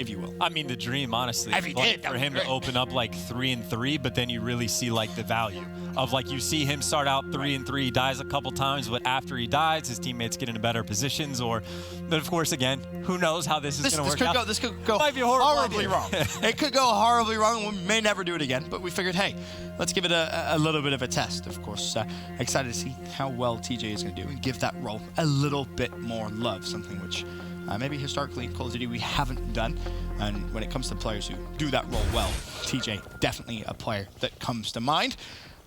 if you will. I mean, the dream, honestly. If he did, for him to open up like 3-3, but then you really see like the value of like you see him start out 3-3, dies a couple times, but after he dies, his teammates get into better positions. But of course, again, who knows how this is going to work out? This could go Might be horribly wrong. It could go horribly wrong. We may never do it again, but we figured, hey, let's give it a little bit of a test. Of course, excited to see how well TJ is going to do and give that role a little bit more love, something which maybe historically in Call of Duty we haven't done. And when it comes to players who do that role well, TJ definitely a player that comes to mind.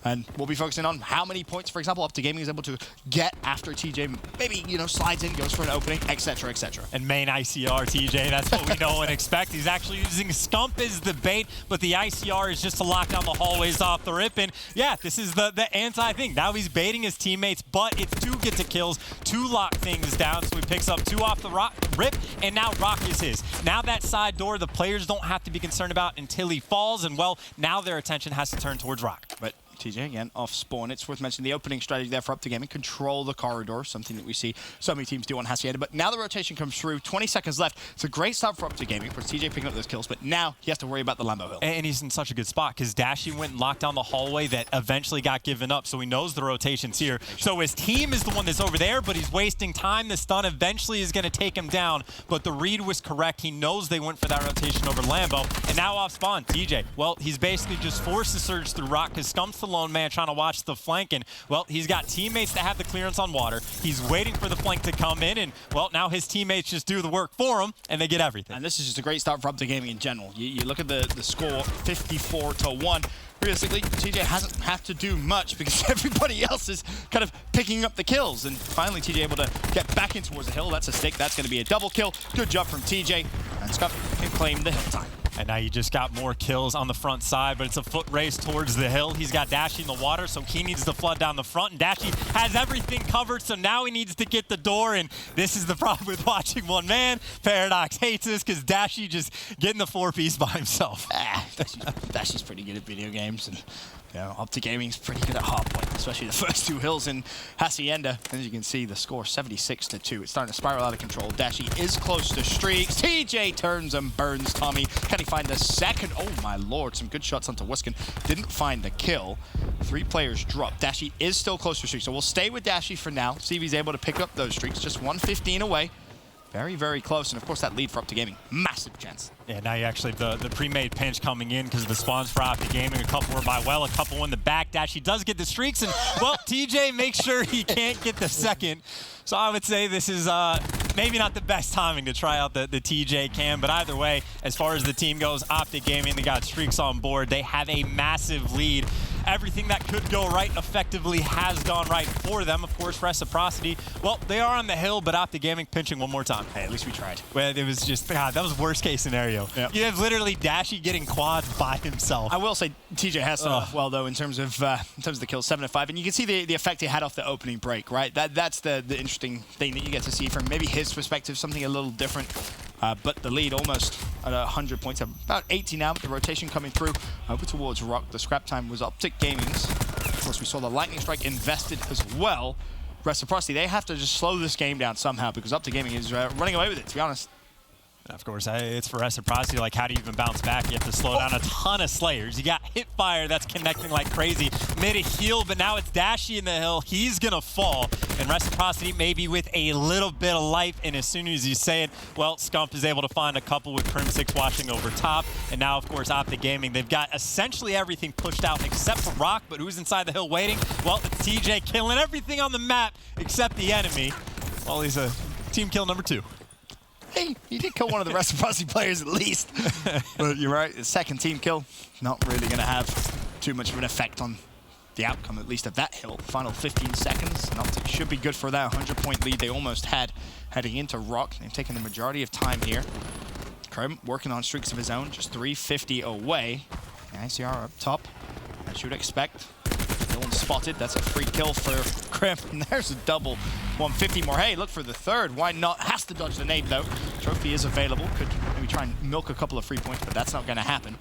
And we'll be focusing on how many points, for example, Optic Gaming is able to get after TJ maybe, slides in, goes for an opening, etc., etc. And main ICR TJ, that's what we know and expect. He's actually using Scump as the bait, but the ICR is just to lock down the hallways off the rip. And yeah, this is the anti-thing. Now he's baiting his teammates, but it's to get to kills, to lock things down. So he picks up 2 off the rip, and now Rock is his. Now that side door, the players don't have to be concerned about until he falls, and well, now their attention has to turn towards Rock. But TJ, again, off spawn. It's worth mentioning the opening strategy there for Optic Gaming. Control the corridor, something that we see so many teams do on Hacienda. But now the rotation comes through. 20 seconds left. It's a great start for Optic Gaming for TJ picking up those kills, but now he has to worry about the Lambo Hill. And he's in such a good spot because Dashy went and locked down the hallway that eventually got given up, so he knows the rotation's here. So his team is the one that's over there, but he's wasting time. The stun eventually is going to take him down, but the read was correct. He knows they went for that rotation over Lambo, and now off spawn, TJ. Well, he's basically just forced to surge through Rock because Scump's the lone man trying to watch the flank, and well, he's got teammates that have the clearance on water. He's waiting for the flank to come in, and well, now his teammates just do the work for him, and they get everything. And this is just a great start for Optic Gaming in general. You look at the score, 54-1. Realistically, TJ hasn't had to do much because everybody else is kind of picking up the kills. And finally, TJ able to get back in towards the hill. That's a stick. That's going to be a double kill. Good job from TJ. And Scott can claim the hill time. And now you just got more kills on the front side, but it's a foot race towards the hill. He's got Dashy in the water, so he needs to flood down the front, and Dashy has everything covered, so now he needs to get the door, and this is the problem with watching one man. Paradox hates this because Dashy just getting the 4-piece by himself. Dashy's pretty good at video games, and Optic Gaming's pretty good at hardpoint, especially the first 2 hills in Hacienda. As you can see, the score 76-2. It's starting to spiral out of control. Dashy is close to streaks. TJ turns and burns Tommy. Can he find the second? Oh my lord, some good shots onto Wiskin. Didn't find the kill. 3 players dropped. Dashy is still close to streaks, so we'll stay with Dashy for now. See if he's able to pick up those streaks. Just 115 away. Very, very close, and of course that lead for Optic Gaming. Massive chance. Yeah, now you actually have the pre-made pinch coming in because of the spawns for Optic Gaming. A couple were by well, a couple in the back. Dashy does get the streaks, and well, TJ makes sure he can't get the second. So I would say this is maybe not the best timing to try out the TJ cam, but either way, as far as the team goes, Optic Gaming, they got streaks on board. They have a massive lead. Everything that could go right effectively has gone right for them. Of course, Reciprocity, well, they are on the hill, but Optic Gaming pinching one more time. Hey, at least we tried. Well, it was just, God, that was worst case scenario. Yep. You have literally Dashy getting quads by himself. I will say TJ has started off well, though, in terms of the kills, 7-5. And you can see the effect he had off the opening break, right? That's the interesting thing that you get to see from maybe his perspective, something a little different. But the lead almost at 100 points, about 80 now, with the rotation coming through over towards Rock. The scrap time was Optic Gaming's. Of course, we saw the Lightning Strike invested as well. Reciprocity, they have to just slow this game down somehow because Optic Gaming is running away with it, to be honest. Of course, it's for Reciprocity. Like, how do you even bounce back? You have to slow down a ton of Slayers. You got Hipfire that's connecting like crazy. Made a heal, but now it's Dashy in the hill. He's going to fall. And Reciprocity maybe with a little bit of life. And as soon as you say it, well, Scump is able to find a couple with Crim 6 watching over top. And now, of course, Optic Gaming, they've got essentially everything pushed out except for Rock. But who's inside the hill waiting? Well, it's TJ killing everything on the map except the enemy. Well, he's a team kill number 2. Hey, he did kill one of the Reciprocity players at least. But you're right, the second team kill, not really going to have too much of an effect on the outcome, at least of that hill. Final 15 seconds, and Optic should be good for that 100-point lead they almost had heading into Rock. They've taken the majority of time here. Crim working on streaks of his own, just 350 away. The ICR up top, as you'd expect. Dylan spotted, that's a free kill for Crim, and there's a double 150 more. Hey, look for the third, why not? Has to dodge the nade though. Trophy is available, could maybe try and milk a couple of free points, but that's not gonna happen.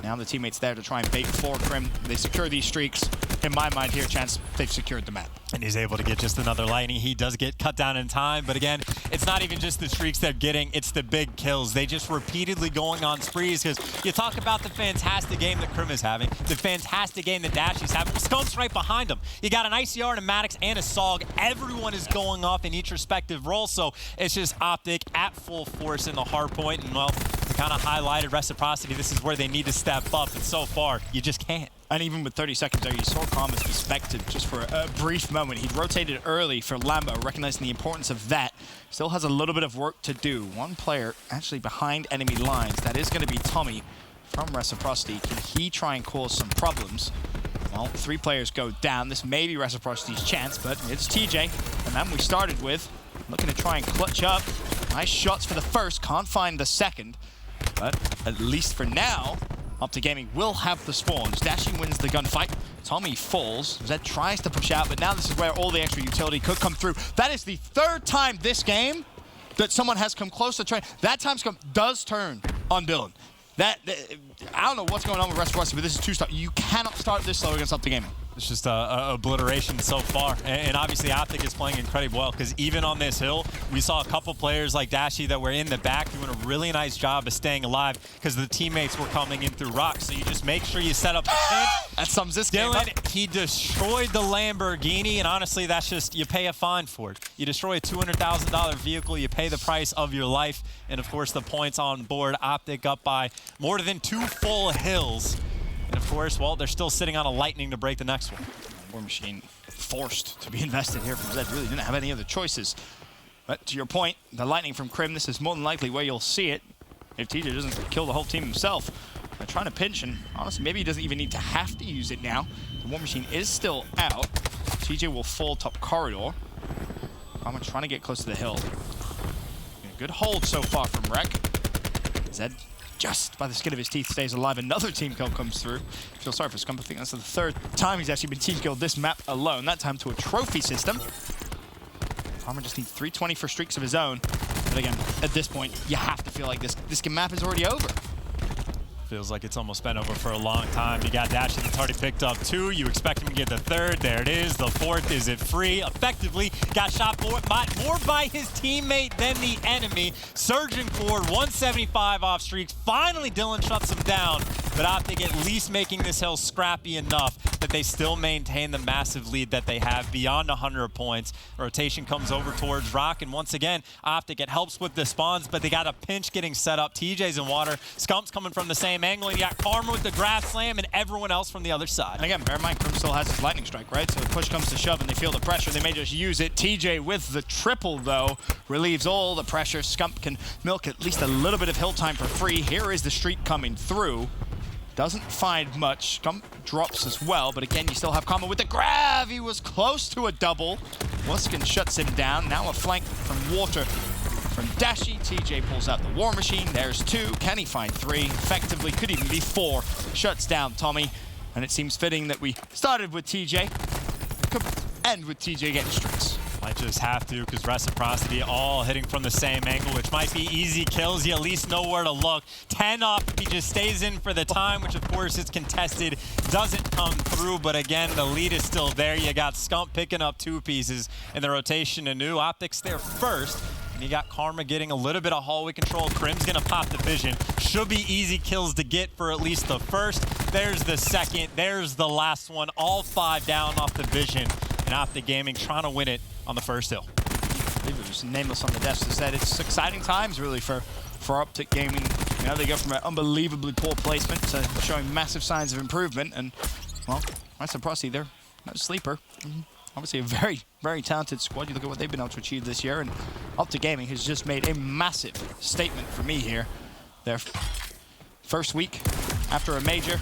Now the teammates there to try and bait for Crim. They secure these streaks. In my mind here, Chance, they've secured the map. And he's able to get just another lightning. He does get cut down in time, but again, it's not even just the streaks they're getting, it's the big kills. They just repeatedly going on sprees, because you talk about the fantastic game that Krim is having, the fantastic game that Dashy's having. Skunk's right behind him. You got an ICR and a Maddox and a Sog. Everyone is going off in each respective role, so it's just Optic at full force in the hard point, and well, we kind of highlighted Reciprocity. This is where they need to step up, and so far, you just can't. And even with 30 seconds there, you saw Karma's perspective just for a brief moment. He'd rotated early for Lambo, recognizing the importance of that. Still has a little bit of work to do. One player actually behind enemy lines. That is going to be Tommy from Reciprocity. Can he try and cause some problems? Well, 3 players go down. This may be Reciprocity's chance, but it's TJ, the man we started with, looking to try and clutch up. Nice shots for the first, can't find the second. But at least for now, Optic Gaming will have the spawns. Dashing wins the gunfight. Tommy falls. Zed tries to push out, but now this is where all the extra utility could come through. That is the 3rd time this game that someone has come close to trying. That time does turn on Dylan. I don't know what's going on with Reciprocity, but this is 2-star. You cannot start this slow against Optic Gaming. It's just a obliteration so far. And obviously Optic is playing incredibly well, because even on this hill, we saw a couple players like Dashy that were in the back doing a really nice job of staying alive, because the teammates were coming in through rocks. So you just make sure you set up the pinch. That sums this game up. Dylan, he destroyed the Lamborghini, and honestly, that's just, you pay a fine for it. You destroy a $200,000 vehicle, you pay the price of your life, and of course the points on board. Optic up by more than 2 full hills. And of course, well, they're still sitting on a lightning to break the next one. War Machine forced to be invested here from Zed. Really didn't have any other choices. But to your point, the lightning from Krim, this is more than likely where you'll see it if TJ doesn't kill the whole team himself. They're trying to pinch, and honestly, maybe he doesn't even need to have to use it now. The War Machine is still out. TJ will fall top corridor. I'm trying to get close to the hill. Good hold so far from Rec. Zed, just by the skin of his teeth, stays alive. Another team kill comes through. I feel sorry for Scump. I think that's the 3rd time he's actually been team killed this map alone. That time to a trophy system. Karma just needs 320 for streaks of his own. But again, at this point, you have to feel like this map is already over. Feels like it's almost been over for a long time. You got Dashy that's already picked up 2. You expect him to get the 3rd. There it is. The 4th, is it free? Effectively got shot more by his teammate than the enemy. Surging forward, 175 off streaks. Finally, Dylan shuts him down. But Optic at least making this hill scrappy enough that they still maintain the massive lead that they have beyond 100 points. Rotation comes over towards Rock, and once again, Optic, it helps with the spawns, but they got a pinch getting set up. TJ's in water. Scump's coming from the same angle, and you got Karma with the grab slam and everyone else from the other side. And again, bear in mind, Krim still has his lightning strike, right? So if push comes to shove and they feel the pressure, they may just use it. TJ with the triple, though, relieves all the pressure. Scump can milk at least a little bit of hill time for free. Here is the streak coming through. Doesn't find much. Scump drops as well, but again, you still have Karma with the grab. He was close to a double. Luskin shuts him down. Now a flank from Water from Dashy. TJ pulls out the War Machine. There's 2. Can he find 3? Effectively, could even be 4. Shuts down Tommy. And it seems fitting that we started with TJ. Could end with TJ getting streaks. Might just have to, because Reciprocity all hitting from the same angle, which might be easy kills. You at least know where to look. 10 up, he just stays in for the time, which of course is contested. Doesn't come through, but again, the lead is still there. You got Scump picking up 2 pieces in the rotation anew. Optics there first. And you got Karma getting a little bit of hallway control. Krim's gonna pop the vision. Should be easy kills to get for at least the first. There's the second. There's the last one. All 5 down off the vision. And Optic Gaming trying to win it on the first hill. I believe it was Nameless on the desk that said it's exciting times really for Optic Gaming. You know, they go from an unbelievably poor placement to showing massive signs of improvement. And, well, Reciprocity, they're no sleeper. Obviously a very, very talented squad. You look at what they've been able to achieve this year, and Optic Gaming has just made a massive statement for me here. Their first week after a major.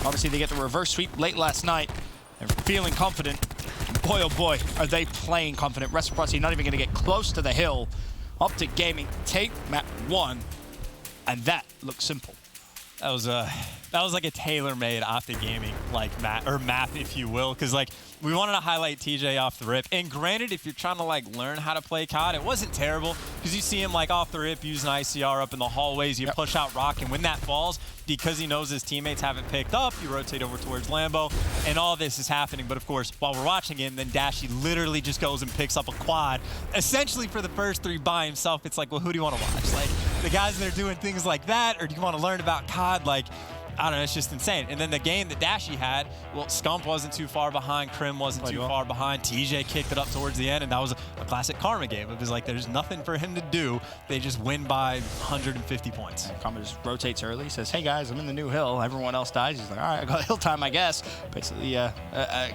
Obviously, they get the reverse sweep late last night. They're feeling confident. Boy, oh boy, are they playing confident. Reciprocity not even going to get close to the hill. Optic Gaming take map 1, and that looks simple. That was like a tailor-made Optic Gaming map, if you will, because like we wanted to highlight TJ off the rip. And granted, if you're trying to like learn how to play COD, it wasn't terrible because you see him like off the rip using ICR up in the hallways. You push out Rock, and when that falls, because he knows his teammates haven't picked up, you rotate over towards Lambo, and all this is happening. But of course, while we're watching him, then Dashy literally just goes and picks up a quad, essentially for the first 3 by himself. It's like, well, who do you want to watch? Like the guys that are doing things like that, or do you want to learn about COD? Like, I don't know, it's just insane. And then the game that Dashy had, well, Scump wasn't too far behind, Krim wasn't too far behind, TJ kicked it up towards the end, and that was a classic Karma game. It was like, there's nothing for him to do. They just win by 150 points. And Karma just rotates early, says, hey guys, I'm in the new hill. Everyone else dies. He's like, all right, I got hill time, I guess. Basically, a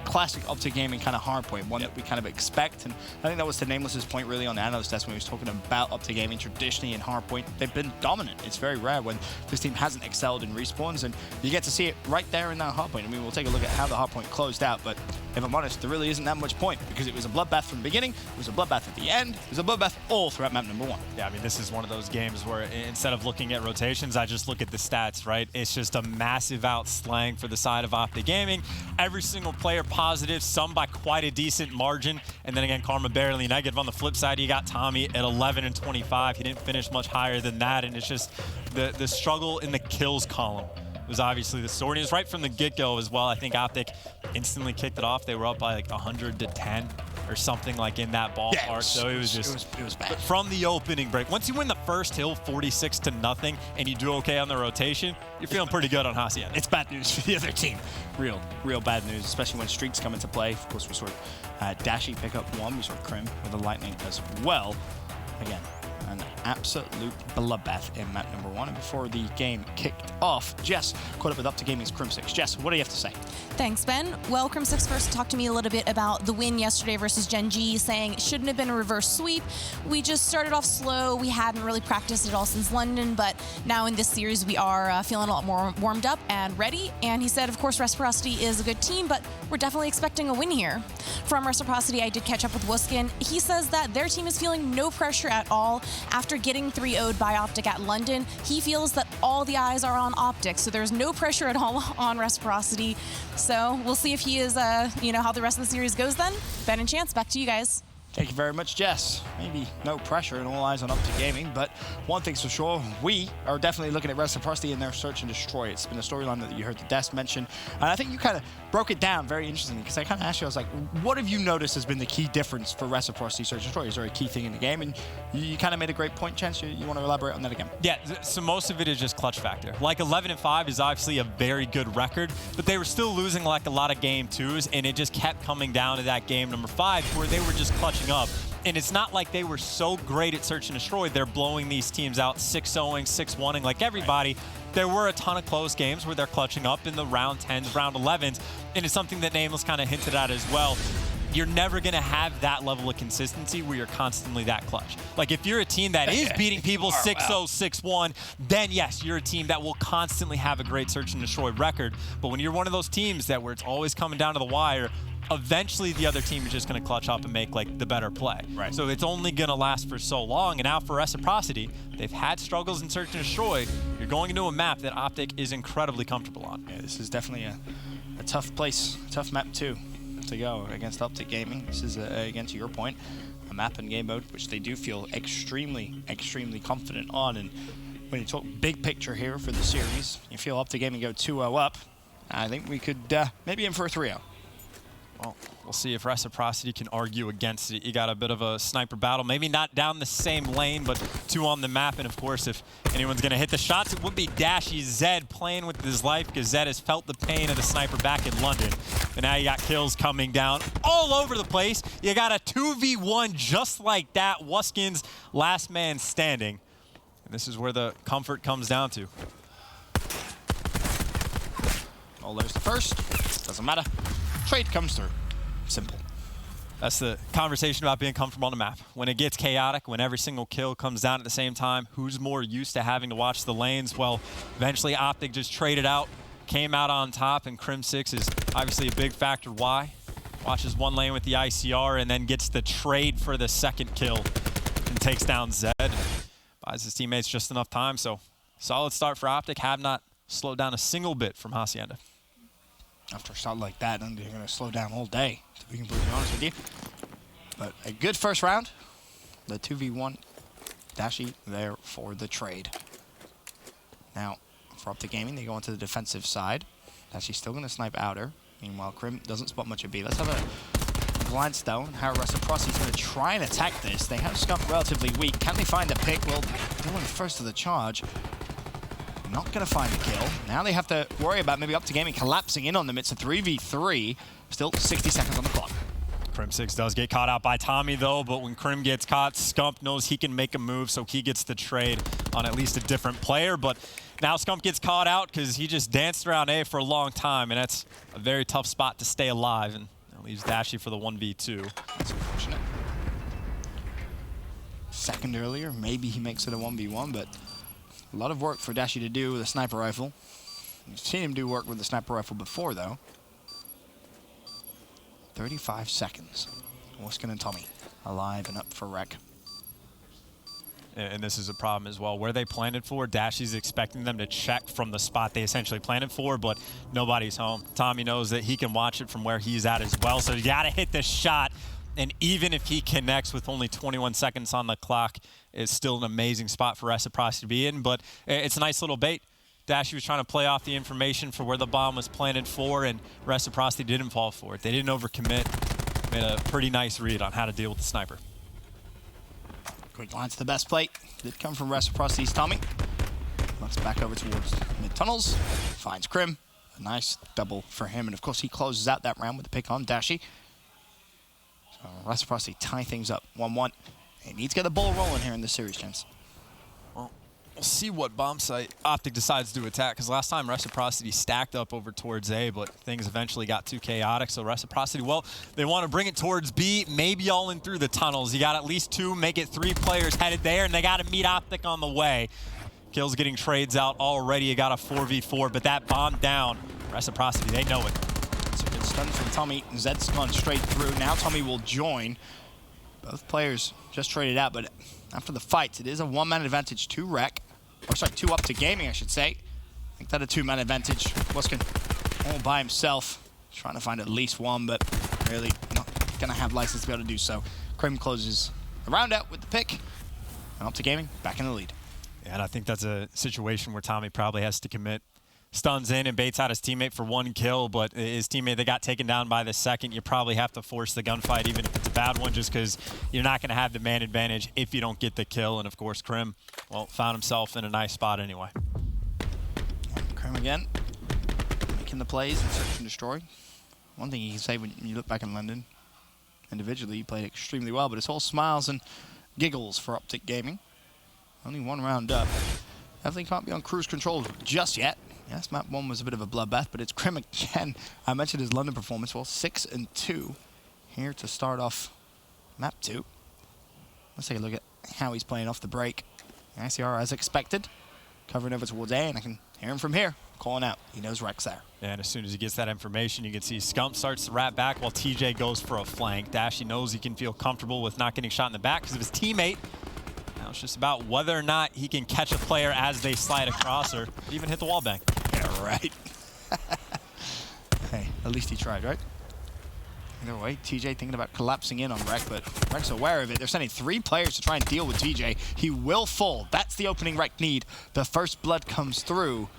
classic Optic Gaming kind of hard point, one that we kind of expect. And I think that was to Nameless's point really on the analyst desk when he was talking about Optic Gaming traditionally in hard point. They've been dominant. It's very rare when this team hasn't excelled in respawns, and you get to see it right there in that hard point. I mean, we'll take a look at how the hard point closed out, but if I'm honest, there really isn't that much point because it was a bloodbath from the beginning, it was a bloodbath at the end, it was a bloodbath all throughout map number 1. Yeah, I mean, this is one of those games where instead of looking at rotations, I just look at the stats, right? It's just a massive outslang for the side of Optic Gaming. Every single player positive, some by quite a decent margin, and then again, Karma barely negative. On the flip side, you got Tommy at 11 and 25. He didn't finish much higher than that, and it's just the struggle in the kills column was obviously the story. And it was right from the get-go as well. I think Optic instantly kicked it off. They were up by like 100 to 10 or something like in that ballpark. Yeah, so it was just it was bad. But from the opening break, once you win the first hill 46 to nothing and you do okay on the rotation, you're feeling pretty good on Hacienda. It's bad news for the other team. Real bad news, especially when streaks come into play. Of course, we saw Dashy pick up 1. We saw Krim with a lightning as well. Again, an absolute bloodbath in map number 1. And before the game kicked off, Jess caught up with Optic Gaming's Crim6. Jess, what do you have to say? Thanks, Ben. Well, Crim6 first talked to me a little bit about the win yesterday versus Gen G, saying it shouldn't have been a reverse sweep. We just started off slow. We hadn't really practiced at all since London, but now in this series we are feeling a lot more warmed up and ready. And he said, of course, Reciprocity is a good team, but we're definitely expecting a win here. From Reciprocity, I did catch up with Wuskin. He says that their team is feeling no pressure at all. After getting 3-0'd by Optic at London, he feels that all the eyes are on Optic, so there's no pressure at all on Reciprocity. So we'll see if he is, how the rest of the series goes then. Ben and Chance, back to you guys. Thank you very much, Jess. Maybe no pressure and all eyes on Optic Gaming, but one thing's for sure, we are definitely looking at Reciprocity and their search and destroy. It's been a storyline that you heard the desk mention, and I think you kind of broke it down very interestingly, because I kind of asked you, I was like, what have you noticed has been the key difference for Reciprocity search and destroy? Is there a key thing in the game? And you kind of made a great point, Chance. You want to elaborate on that again? Yeah, so most of it is just clutch factor. Like 11-5 is obviously a very good record, but they were still losing like a lot of game 2s, and it just kept coming down to that game number 5 where they were just clutching up. And it's not like they were so great at search and destroy. They're blowing these teams out 6-0ing, 6-1ing like everybody. Right. There were a ton of close games where they're clutching up in the round 10s, round 11s, and it's something that Nameless kind of hinted at as well. You're never going to have that level of consistency where you're constantly that clutch. Like if you're a team that is beating people 6-0, 6-1, then yes, you're a team that will constantly have a great search and destroy record. But when you're one of those teams that where it's always coming down to the wire, eventually the other team is just going to clutch up and make like the better play. Right. So it's only going to last for so long. And now for Reciprocity, they've had struggles in search and destroy. You're going into a map that Optic is incredibly comfortable on. Yeah, this is definitely a tough place, a tough map too, to go against Optic Gaming. This is, again, to your point, a map in game mode, which they do feel extremely, extremely confident on. And when you talk big picture here for the series, you feel Optic Gaming go 2-0 up. I think we could maybe in for a 3-0. Well, we'll see if Reciprocity can argue against it. You got a bit of a sniper battle, maybe not down the same lane, but 2 on the map. And of course, if anyone's going to hit the shots, it would be Dashy Zed playing with his life, because Zed has felt the pain of the sniper back in London. And now you got kills coming down all over the place. You got a 2v1 just like that. Wuskin's last man standing. And this is where the comfort comes down to. Oh, there's the first. Doesn't matter. Trade comes through. Simple. That's the conversation about being comfortable on the map. When it gets chaotic, when every single kill comes down at the same time, who's more used to having to watch the lanes? Well, eventually Optic just traded out, came out on top, and Crim6 is obviously a big factor. Why? Watches one lane with the ICR and then gets the trade for the second kill and takes down Zed. Buys his teammates just enough time, so solid start for Optic. Have not slowed down a single bit from Hacienda. After a shot like that, they're going to slow down all day, to be completely honest with you. But a good first round. The 2v1. Dashy there for the trade. Now, for Optic Gaming, they go onto the defensive side. Dashy's still going to snipe outer. Meanwhile, Crim doesn't spot much of B. Let's have a glance down how Reciprocity's going to try and attack this. They have Scump relatively weak. Can they find the pick? Well, Dylan first to the charge. Not going to find the kill. Now they have to worry about maybe Optic Gaming collapsing in on them. It's a 3v3. Still 60 seconds on the clock. Crim6 does get caught out by Tommy, though, but when Crim gets caught, Scump knows he can make a move, so he gets the trade on at least a different player. But now Scump gets caught out because he just danced around A for a long time, and that's a very tough spot to stay alive, and that leaves Dashy for the 1v2. That's unfortunate. Second earlier, maybe he makes it a 1v1, but a lot of work for Dashy to do with a sniper rifle. You've seen him do work with the sniper rifle before, though. 35 seconds. Woskin and Tommy alive and up for wreck. And this is a problem as well. Where they planted for, Dashy's expecting them to check from the spot they essentially planted for, but nobody's home. Tommy knows that he can watch it from where he's at as well, so you gotta hit the shot. And even if he connects with only 21 seconds on the clock, it's still an amazing spot for Reciprocity to be in, but it's a nice little bait. Dashy was trying to play off the information for where the bomb was planted for, and Reciprocity didn't fall for it. They didn't overcommit. Made a pretty nice read on how to deal with the sniper. Quick line to the best plate. Did come from Reciprocity's Tommy. Looks back over towards mid-tunnels. Finds Crim. A nice double for him, and of course he closes out that round with the pick on Dashy. So Reciprocity tie things up 1-1. They need to get the ball rolling here in this series, gents. We'll see what bomb site Optic decides to attack, because last time Reciprocity stacked up over towards A, but things eventually got too chaotic. So Reciprocity, well, they want to bring it towards B, maybe all in through the tunnels. You got at least 2, make it 3 players headed there, and they got to meet Optic on the way. Kills getting trades out already. You got a 4v4, but that bomb down. Reciprocity, they know it. It's a good stun from Tommy. Zed's gone straight through. Now Tommy will join. Both players just traded out, but after the fights, it is a 1-man advantage to Rec. Or sorry, 2 Optic Gaming, I should say. Make that a 2-man advantage. Woskin all by himself. Trying to find at least 1, but really not going to have license to be able to do so. Crim closes the round out with the pick. And Optic Gaming back in the lead. Yeah, and I think that's a situation where Tommy probably has to commit. Stuns in and baits out his teammate for 1 kill, but his teammate that got taken down by the second, you probably have to force the gunfight, even if it's a bad one, just because you're not going to have the man advantage if you don't get the kill. And of course, Crim, well, found himself in a nice spot anyway. Crim again, making the plays and search and destroy. One thing you can say when you look back in London, individually, you played extremely well, but it's all smiles and giggles for Optic Gaming. Only 1 round up. Definitely can't be on cruise control just yet. Yes, map 1 was a bit of a bloodbath, but it's Crim again. I mentioned his London performance. Well, 6-2 here to start off map 2. Let's take a look at how he's playing off the break. ICR, as expected, covering over towards A, and I can hear him from here, calling out. He knows Rec's there. Yeah, and as soon as he gets that information, you can see Scump starts to wrap back while TJ goes for a flank. Dashy knows he can feel comfortable with not getting shot in the back because of his teammate. Now it's just about whether or not he can catch a player as they slide across or even hit the wall bang. Yeah, right. Hey, at least he tried, right? Either way, TJ thinking about collapsing in on Rec, but Rec's aware of it. They're sending 3 players to try and deal with TJ. He will fall. That's the opening Rec need. The first blood comes through.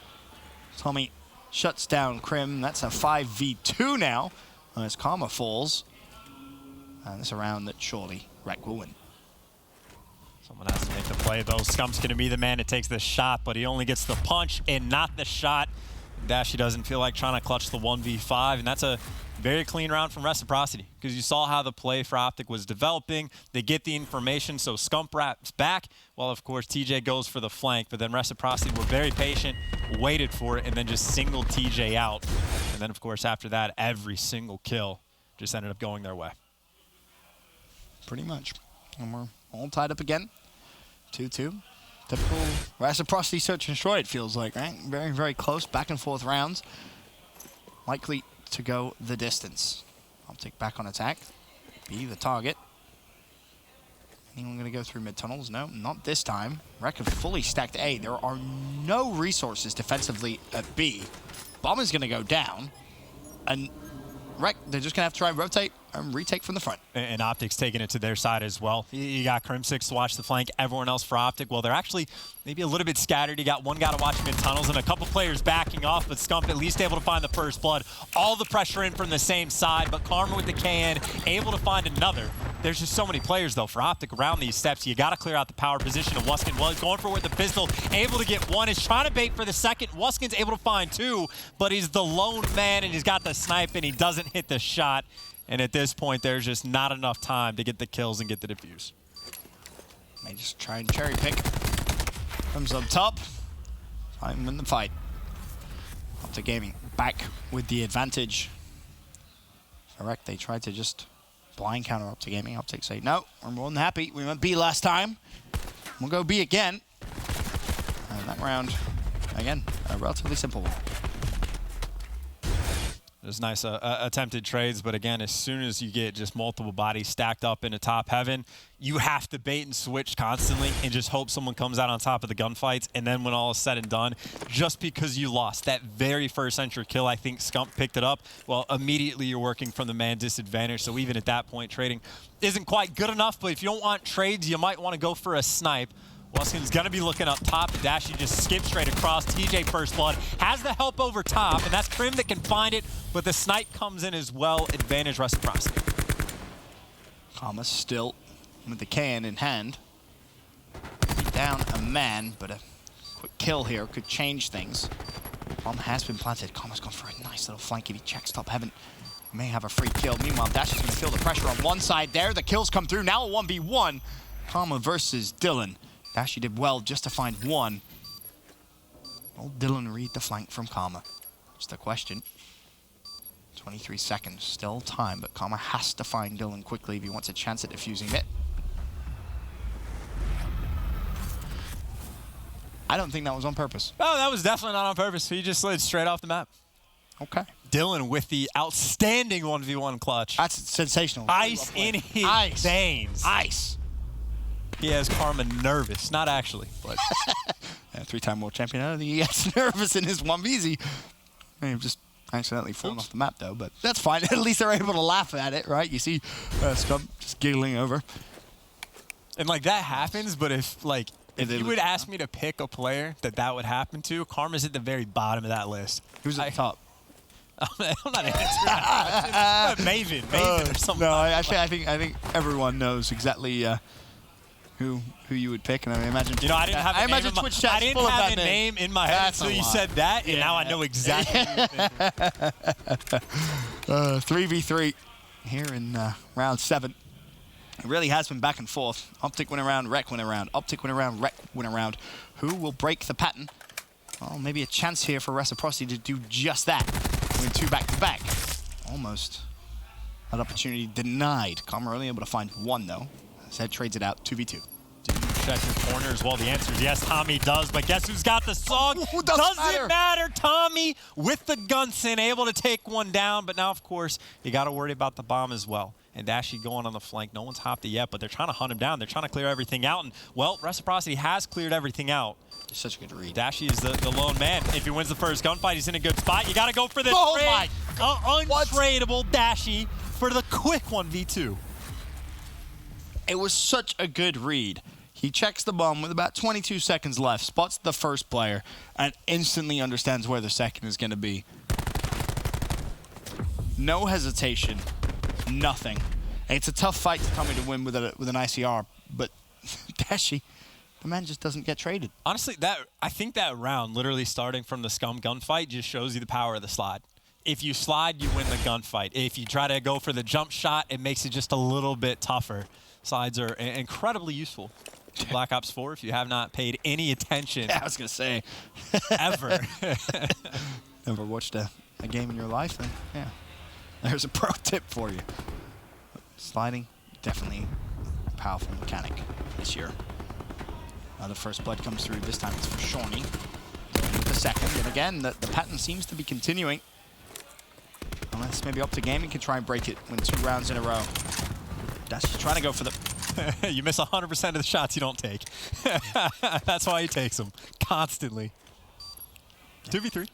Tommy shuts down Crim. That's a 5v2 now as Karma falls. And it's a round that surely Rec will win. Someone has to make the play, though. Scump's going to be the man that takes the shot, but he only gets the punch and not the shot. Dashy doesn't feel like trying to clutch the 1v5, and that's a very clean round from Reciprocity because you saw how the play for Optic was developing. They get the information, so Scump wraps back, while, of course, TJ goes for the flank, but then Reciprocity were very patient, waited for it, and then just singled TJ out. And then, of course, after that, every single kill just ended up going their way. Pretty much. And we're all tied up again. 2-2. Typical Reciprocity search and destroy, it feels like, right? Very, very close, back and forth rounds. Likely to go the distance. Optic back on attack. Be the target. Anyone going to go through mid-tunnels? No, not this time. Rec have fully stacked A. There are no resources defensively at B. Bomb is going to go down. And Rec, they're just going to have to try and rotate and retake from the front. And Optic's taking it to their side as well. You got Crim6 to watch the flank. Everyone else for Optic, well, they're actually maybe a little bit scattered. You got one guy to watch mid-tunnels and a couple players backing off, but Scump at least able to find the first blood. All the pressure in from the same side, but Karma with the KN able to find another. There's just so many players, though, for Optic around these steps. You got to clear out the power position of Wuskin. Well, he's going for it with the pistol, able to get one. He's trying to bait for the second. Wuskin's able to find two, but he's the lone man, and he's got the snipe, and he doesn't hit the shot. And at this point, there's just not enough time to get the kills and get the defuse. They just try and cherry pick. Comes up top. Time in the fight. Optic Gaming back with the advantage. Correct, they tried to just blind counter Optic Gaming. Optic say, no, we're more than happy. We went B last time. We'll go B again. And that round, again, a relatively simple one. There's nice attempted trades, but again, as soon as you get just multiple bodies stacked up into top heaven, you have to bait and switch constantly and just hope someone comes out on top of the gunfights. And then when all is said and done, just because you lost that very first entry kill, I think Scump picked it up, well, immediately you're working from the man disadvantage. So even at that point, trading isn't quite good enough, but if you don't want trades, you might want to go for a snipe. Wuskin's going to be looking up top. Dashi just skips straight across. TJ First Blood has the help over top, and that's Crim that can find it, but the snipe comes in as well. Advantage Reciprocity. Karma still with the KN in hand. Down a man, but a quick kill here could change things. Bomb has been planted. Karma's gone for a nice little flank. If he checks top heaven, may have a free kill. Meanwhile, Dash is going to feel the pressure on one side there. The kills come through. Now a 1v1. Karma versus Dylan. Dashi did well just to find one. Will Dylan read the flank from Karma? It's the question. 23 seconds, still time, but Karma has to find Dylan quickly if he wants a chance at defusing it. I don't think that was on purpose. Oh, that was definitely not on purpose. He just slid straight off the map. Okay. Dylan with the outstanding 1v1 clutch. That's sensational. Ice in his veins. Ice. He has Karma nervous. Not actually, but. Yeah, three-time world champion. I don't think he gets nervous in his 1v. May have just accidentally fallen off the map, though, but that's fine. At least they're able to laugh at it, right? You see Scump just giggling over. And, like, that happens, but if you would ask me to pick a player that would happen to, Karma's at the very bottom of that list. Who's at the top? I'm not answering that. Maven or something. No, I think everyone knows exactly who you would pick, and I imagine. You know, I didn't have a name Twitch chat. I didn't have a name in my head until you said that, and now I know exactly. 3v3 here in round 7. It really has been back and forth. Optic win around, Rec win around. Optic win around, Rec win around. Who will break the pattern? Well, maybe a chance here for Reciprocity to do just that. Win 2 back-to-back. Almost. That opportunity denied. Karma only able to find one, though. Zed trades it out, 2v2. Do you check your corner as well? The answer is yes, Tommy does, but guess who's got the song? Doesn't matter. Tommy with the Gunson, able to take one down, but now, of course, you got to worry about the bomb as well. And Dashi going on the flank. No one's hopped it yet, but they're trying to hunt him down. They're trying to clear everything out, and, well, Reciprocity has cleared everything out. It's such a good read. Dashi is the lone man. If he wins the first gunfight, he's in a good spot. You got to go for the untradeable Dashi for the quick 1v2. It was such a good read. He checks the bomb with about 22 seconds left, spots the first player, and instantly understands where the second is going to be. No hesitation, nothing. And it's a tough fight to Tommy to win with an ICR, but Dashi, the man just doesn't get traded. Honestly, I think that round, literally starting from the Scum gunfight, just shows you the power of the slide. If you slide, you win the gunfight. If you try to go for the jump shot, it makes it just a little bit tougher. Slides are incredibly useful. Black Ops 4, if you have not paid any attention. Yeah, I was going to say. Ever. Never watched a game in your life? Then, yeah. There's a pro tip for you. Sliding, definitely a powerful mechanic this year. The first blood comes through. This time it's for Shawnee. The second, and again, the pattern seems to be continuing. Unless maybe Optic Gaming can try and break it, win 2 rounds in a row. Dashi's trying to go for the You miss 100% of the shots you don't take. That's why he takes them constantly. 2v3.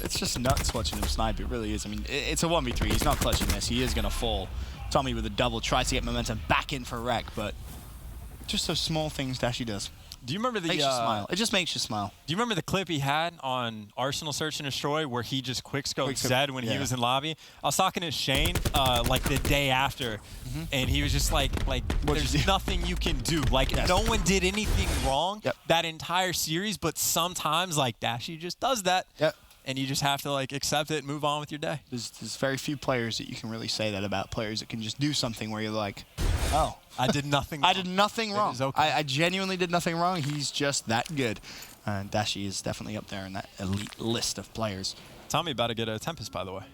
It's just nuts watching him snipe. It really is. I mean, it's a 1v3. He's not clutching this. He is going to fall. Tommy with a double tries to get momentum back in for Rec, but just those small things Dashy does. Do you remember the Makes you smile. It just makes you smile. Do you remember the clip he had on Arsenal Search and Destroy where he just quickscoped Zed when he was in lobby? I was talking to Shane like the day after, and he was just like there's nothing you can do. Like no one did anything wrong that entire series, but sometimes like Dashy just does that. Yep. And you just have to like accept it and move on with your day. There's very few players that you can really say that about. Players that can just do something where you're like, oh, I did nothing wrong. I did nothing wrong. Okay. I genuinely did nothing wrong. He's just that good. Dashy is definitely up there in that elite list of players. Tommy about to get a Tempest, by the way.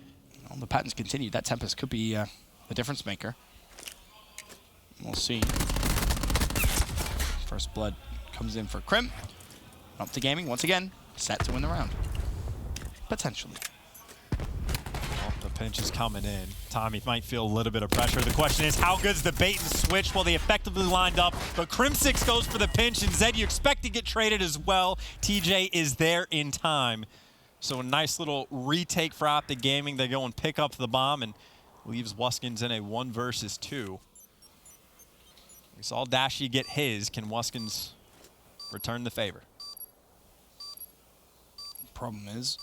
Well, the patterns continue. That Tempest could be a difference maker. We'll see. First blood comes in for Crim. Up to Gaming once again, set to win the round. Potentially. Well, the pinch is coming in. Tommy might feel a little bit of pressure. The question is, how good's the bait and switch? Well, they effectively lined up, but Crim6 goes for the pinch, and Zed, you expect to get traded as well. TJ is there in time. So a nice little retake for Optic Gaming. They go and pick up the bomb and leaves Wuskins in a 1 versus 2. We saw Dashy get his. Can Wuskins return the favor? Problem is,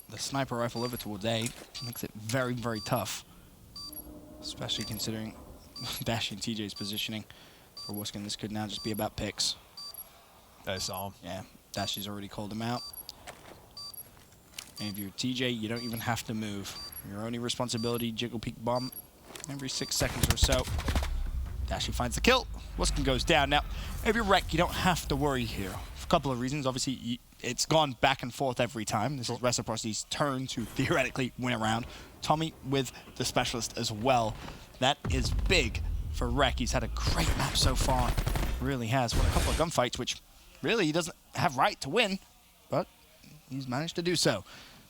the sniper rifle over towards A makes it very, very tough. Especially considering Dashy and TJ's positioning. For Wuskin, this could now just be about picks. I saw him. Yeah, Dashy's already called him out. And if you're TJ, you don't even have to move. Your only responsibility, jiggle peek bomb every 6 seconds or so. Dashy finds the kill. Wuskin goes down. Now, if you're Rec, you don't have to worry here. For a couple of reasons. Obviously, it's gone back and forth every time. This is Reciprocity's turn to theoretically win a round. Tommy with the specialist as well. That is big for Rec. He's had a great map so far. Really has. Won a couple of gunfights, which really he doesn't have right to win, but he's managed to do so.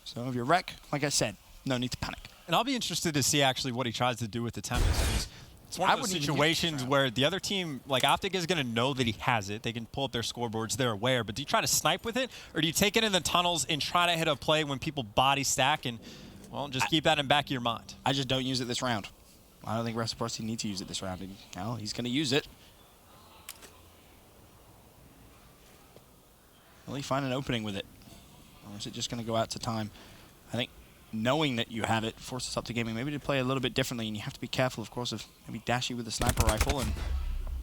So if you're Rec, like I said, no need to panic. And I'll be interested to see actually what he tries to do with the Tempest. It's one of those situations where the other team, like Optic, is going to know that he has it. They can pull up their scoreboards. They're aware. But do you try to snipe with it, or do you take it in the tunnels and try to hit a play when people body stack and, well, just keep that in the back of your mind? I just don't use it this round. I don't think Reciprocity need to use it this round. And, well, he's going to use it. Will he find an opening with it? Or is it just going to go out to time? I think knowing that you have it forces Optic Gaming maybe to play a little bit differently, and you have to be careful, of course, of maybe Dashy with a sniper rifle. And,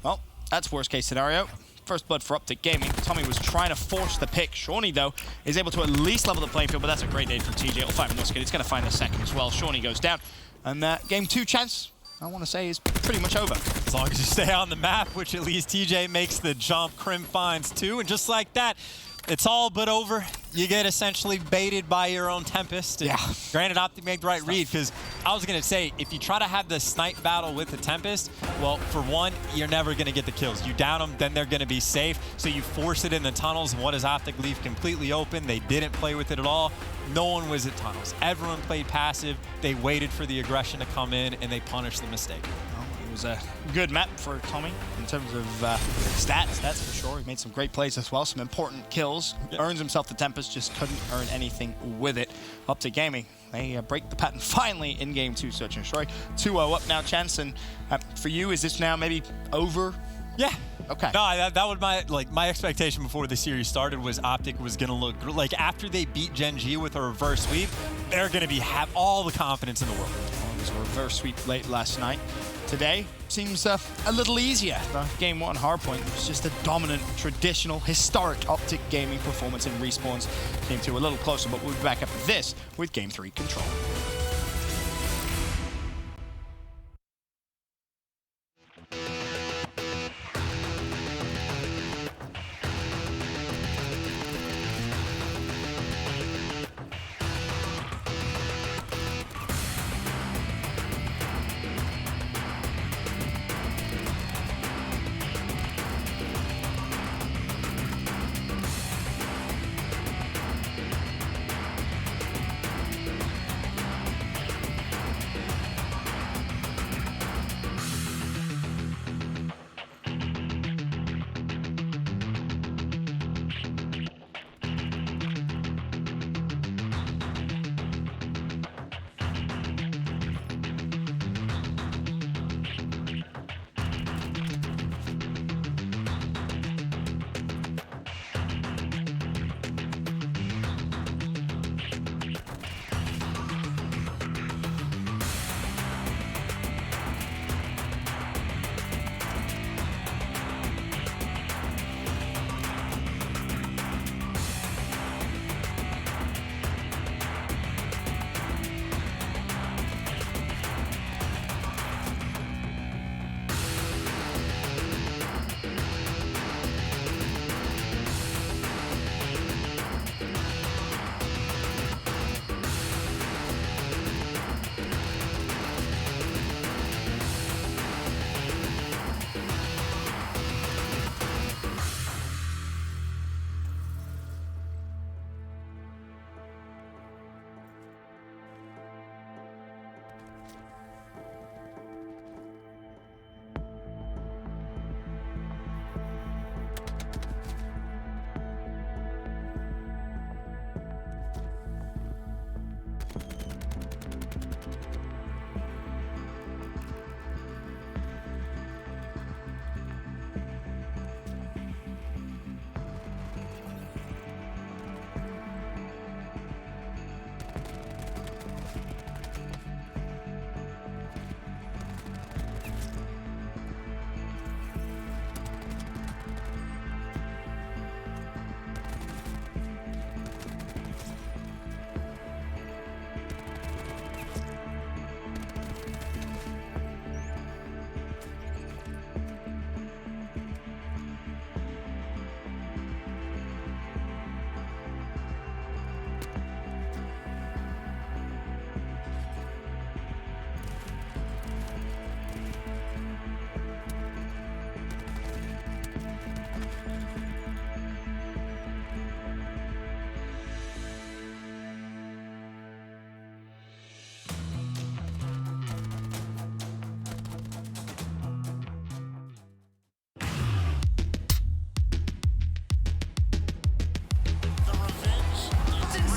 well, that's worst case scenario. First blood for Optic Gaming. Tommy was trying to force the pick. Shawnee, though, is able to at least level the playing field, but that's a great nade from TJ. It'll find Musket. It's going to find the second as well. Shawnee goes down. And that game 2 chance, I want to say, is pretty much over. As long as you stay on the map, which at least TJ makes the jump, Crim finds 2, and just like that, it's all but over. You get essentially baited by your own Tempest. And granted, Optic made the right read, because I was going to say, if you try to have the snipe battle with the Tempest, well, for one, you're never going to get the kills. You down them, then they're going to be safe. So you force it in the tunnels, and what does Optic leave completely open? They didn't play with it at all. No one was at tunnels. Everyone played passive. They waited for the aggression to come in, and they punished the mistake. Well, it was a good map for Tommy in terms of stats, that's for sure. He made some great plays as well, some important kills. Earns himself the Tempest, just couldn't earn anything with it. Optic Gaming, they break the pattern finally in game 2, Search and Destroy. 2-0 up now, Chance, and for you, is this now maybe over? Yeah. Okay. No, that was my expectation before the series started was Optic was going to look like after they beat Gen G with a reverse sweep, they're going to have all the confidence in the world. Well, it was a reverse sweep late last night. Today seems a little easier. Game 1 hardpoint was just a dominant, traditional, historic Optic Gaming performance in Respawns. Game 2 a little closer, but we'll be back after this with Game 3 Control.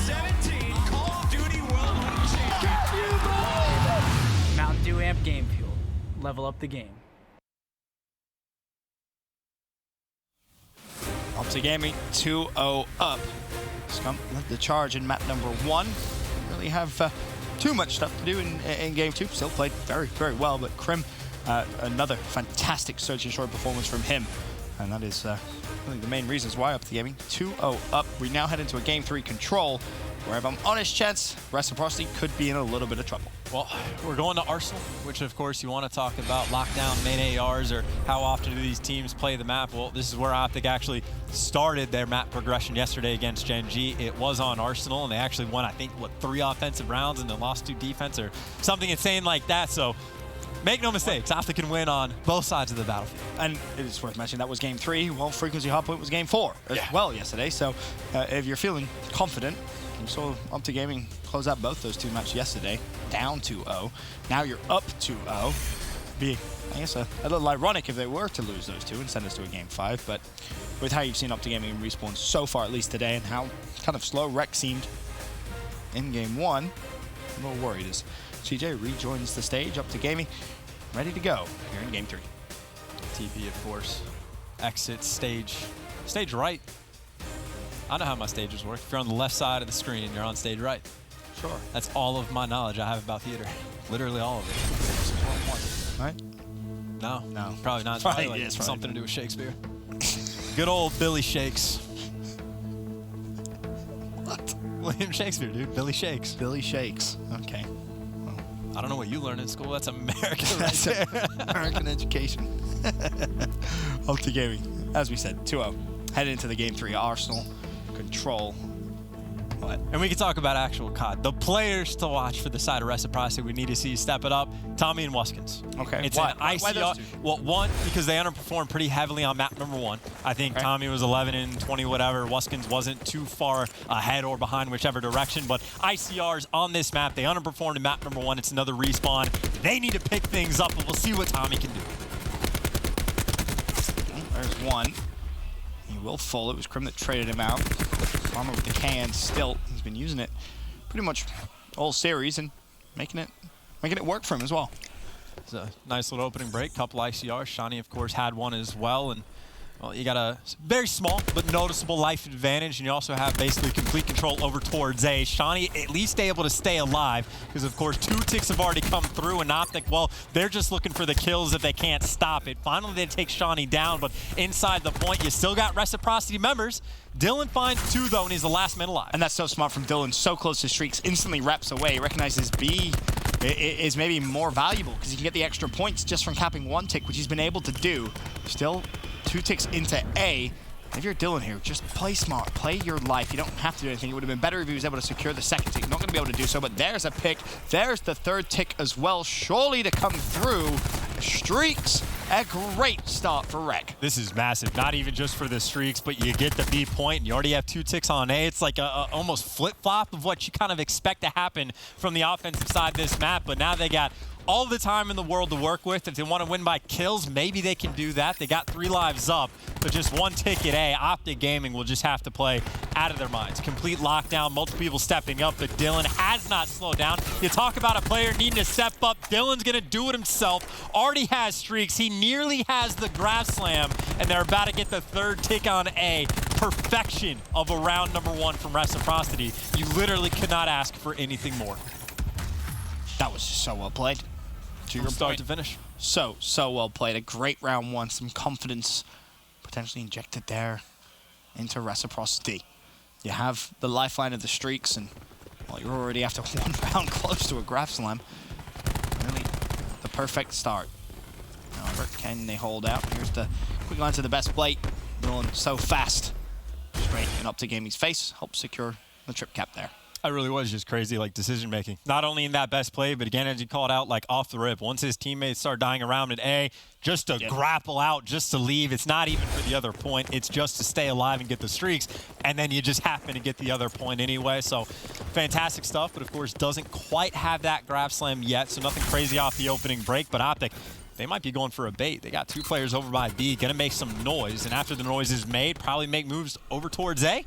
17, Call of Duty World League Champion. Mountain Dew Amp Game Fuel. Level up the game. Optic Gaming 2-0 up. Scump led the charge in map number 1. Didn't really have too much stuff to do in game 2. Still played very, very well, but Krim, another fantastic search and short performance from him. And that is really the main reasons why Optic Gaming 2-0 up. We now head into a game 3 control, where if I'm honest, chance, Reciprocity could be in a little bit of trouble. Well, we're going to Arsenal, which of course you want to talk about lockdown main ARs or how often do these teams play the map. Well, this is where Optic actually started their map progression yesterday against Gen G. It was on Arsenal, and they actually won, I think, what, 3 offensive rounds and then lost 2 defense or something insane like that. So make no mistakes, Optic can win on both sides of the battlefield. And it is worth mentioning that was game 3. Well, Frequency Hardpoint was game 4 as well yesterday. So if you're feeling confident, you saw Optic Gaming close out both those 2 matches yesterday, down 2-0. Now you're up 2-0. Be, I guess, a little ironic if they were to lose those 2 and send us to a game 5. But with how you've seen Optic Gaming and Respawn so far, at least today, and how kind of slow Rec seemed in game 1, I'm a little worried as CJ rejoins the stage. Optic Gaming ready to go here in game 3. TP, of course. Exit stage right. I know how my stages work. If you're on the left side of the screen, you're on stage right. Sure. That's all of my knowledge I have about theater. Literally all of it. Right? No. No. Probably not. Probably, Probably like it's probably something to not. do with Shakespeare. Good old Billy Shakes. What? William Shakespeare, dude. Billy Shakes. Billy Shakes. Okay. I don't know what you learned in school. That's American right That's there. American education. Optic Gaming, as we said, 2-0. Headed into the game 3, Arsenal control. What? And we can talk about actual COD. The players to watch for the side of Reciprocity we need to see step it up, Tommy and Wuskins. Okay. It's Why? an Why ICR. those two? Well, one, because they underperformed pretty heavily on map number 1. I think Right. Tommy was 11 and 20, whatever. Wuskins wasn't too far ahead or behind, whichever direction. But ICRs on this map, they underperformed in map number 1. It's another respawn. They need to pick things up, and we'll see what Tommy can do. There's one. He will full. It was Krim that traded him out. Armor with the can still. He's been using it pretty much all series and making it work for him as well. It's a nice little opening break. Couple ICRs. Shani, of course, had one as well. And well, you got a very small but noticeable life advantage, and you also have basically complete control over towards A. Shani at least able to stay alive because, of course, 2 ticks have already come through, and Optic, well, they're just looking for the kills if they can't stop it. Finally, they take Shani down, but inside the point, you still got Reciprocity members. Dylan finds 2, though, and he's the last man alive. And that's so smart from Dylan. So close to streaks, instantly reps away. Recognizes B is maybe more valuable because he can get the extra points just from capping 1 tick, which he's been able to do. Still 2 ticks into A. If you're Dylan here, just play smart, play your life. You don't have to do anything. It would have been better if he was able to secure the 2nd tick. Not going to be able to do so, but there's a pick. There's the 3rd tick as well, surely to come through. Streaks, a great start for Rec. This is massive, not even just for the streaks, but you get the B point, and you already have 2 ticks on A. It's like a almost flip-flop of what you kind of expect to happen from the offensive side of this map, but now they got all the time in the world to work with. If they want to win by kills, maybe they can do that. They got 3 lives up, but just 1 tick at A. Optic Gaming will just have to play out of their minds. Complete lockdown, multiple people stepping up, but Dylan has not slowed down. You talk about a player needing to step up. Dylan's going to do it himself. Already has streaks. He nearly has the grab slam, and they're about to get the 3rd tick on A. Perfection of a round number 1 from Reciprocity. You literally could not ask for anything more. That was just so well played. To your From start point. to finish. So well played. A great round 1. Some confidence potentially injected there into Reciprocity. You have the lifeline of the streaks, and well, you're already after 1 round close to a grab slam. Really the perfect start. However, can they hold out? Here's the quick line to the best plate. Going so fast. Straight and up to Gaming's face. Helps secure the trip cap there. It really was just crazy, like, decision-making. Not only in that best play, but again, as you called out, like, off the rip. Once his teammates start dying around at A, just to grapple out, just to leave. It's not even for the other point. It's just to stay alive and get the streaks, and then you just happen to get the other point anyway. So, fantastic stuff, but of course, doesn't quite have that grab slam yet, so nothing crazy off the opening break, but Optic, they might be going for a bait. They got 2 players over by B, gonna make some noise, and after the noise is made, probably make moves over towards A.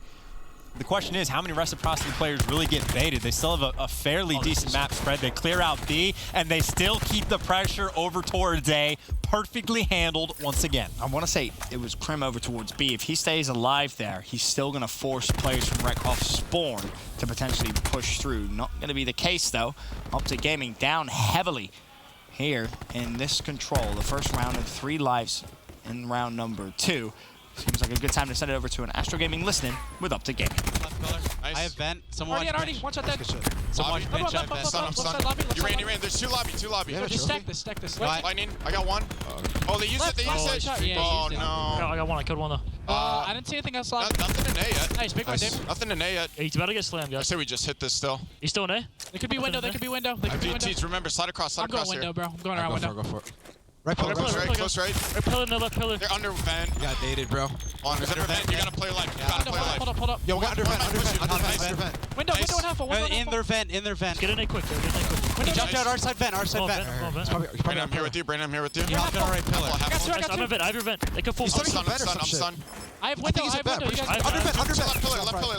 The question is, how many Reciprocity players really get baited? They still have a fairly decent map spread. They clear out B, and they still keep the pressure over towards A. Perfectly handled once again. I want to say it was Krim over towards B. If he stays alive there, he's still going to force players from Rec off spawn to potentially push through. Not going to be the case, though. Optic Gaming down heavily here in this control. The first round of 3 lives in round number 2. Seems like a good time to send it over to an Astro Gaming listening with Optic Gaming. Nice. I have vent. Someone Already. One shot dead. Someone bench on vent. You ran. There's two lobby. Yeah, just stack this. Lightning. I got one. Oh, they used it. Yeah, Oh, used it. no. I got one. I killed one though. I didn't see anything else lobby. Nothing in A yet. Nice, big one, Dave. Nothing in A yet. Yeah, he's about to get slammed, I guys. say we just hit this still. He's still in A? They could be window. They could be window. Teach, remember, slide across I'm going here. window, bro. I'm going around window. Go for it. Right pillar. Close right, close right. Right pillar, no left pillar. They're under vent. You got baited, bro. There's under vent. You gotta play life. You gotta play life. Hold up. Yo, we got under vent. Window and half. In their vent. Get in A quick, though. He jumped out our side vent. Brandon, I'm here with you. You're hopping on right pillar. I got two. I'm a vent. I have your vent. They could full. I'm stunned. I have window. You guys. Under vent.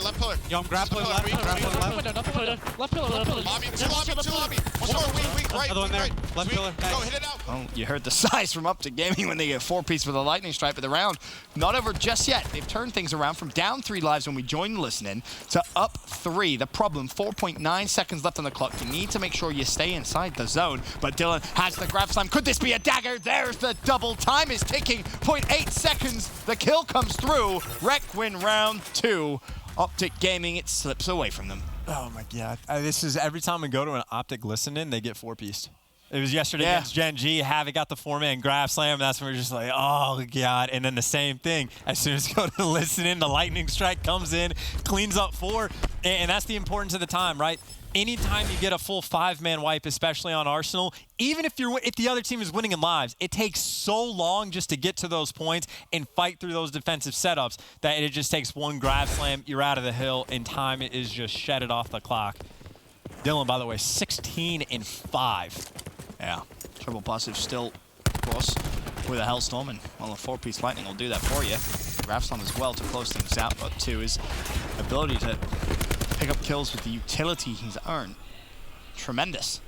Left pillar. Yo, I'm grappling left. Nothing window. Left pillar. Lobby, two lobby. One more, weak, right. Another one there. Left pillar. Go, hit it out. Oh, you heard the size from Optic Gaming when they get 4-piece with a lightning strike, but the round not over just yet. They've turned things around from down 3 lives when we joined listening to up 3. The problem, 4.9 seconds left on the clock. You need to make sure you stay inside the zone, but Dylan has the grab slam. Could this be a dagger? There's the double. Time is ticking. 0.8 seconds. The kill comes through. Rec win round 2. Optic Gaming, it slips away from them. Oh my God. This is every time we go to an Optic listen-in, they get 4-pieced. It was yesterday against Gen G. Havoc got the 4-man grab slam. That's when we're just like, oh, God. And then the same thing. As soon as you go to listen in, the lightning strike comes in, cleans up 4. And that's the importance of the time, right? Anytime you get a full 5-man wipe, especially on Arsenal, even if the other team is winning in lives, it takes so long just to get to those points and fight through those defensive setups that it just takes one grab slam, you're out of the hill, and time is just shedded off the clock. Dylan, by the way, 16-5. Yeah, triple positive still, of course, with a Hellstorm, and well, a 4-piece lightning will do that for you. Grafstorm as well to close things out, but 2 is ability to pick up kills with the utility he's earned. Tremendous.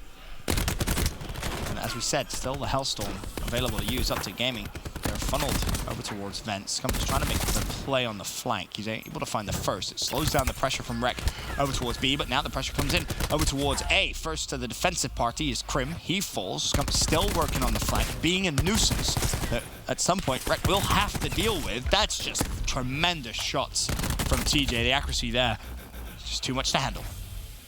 And as we said, still the Hellstorm available to use up to Gaming. They're funneled over towards Vents. Scum's trying to make the play on the flank. He's able to find the first. It slows down the pressure from Rec over towards B, but now the pressure comes in over towards A. First to the defensive party is Krim. He falls. Scum's still working on the flank, being a nuisance that at some point Rec will have to deal with. That's just tremendous shots from TJ. The accuracy there, just too much to handle.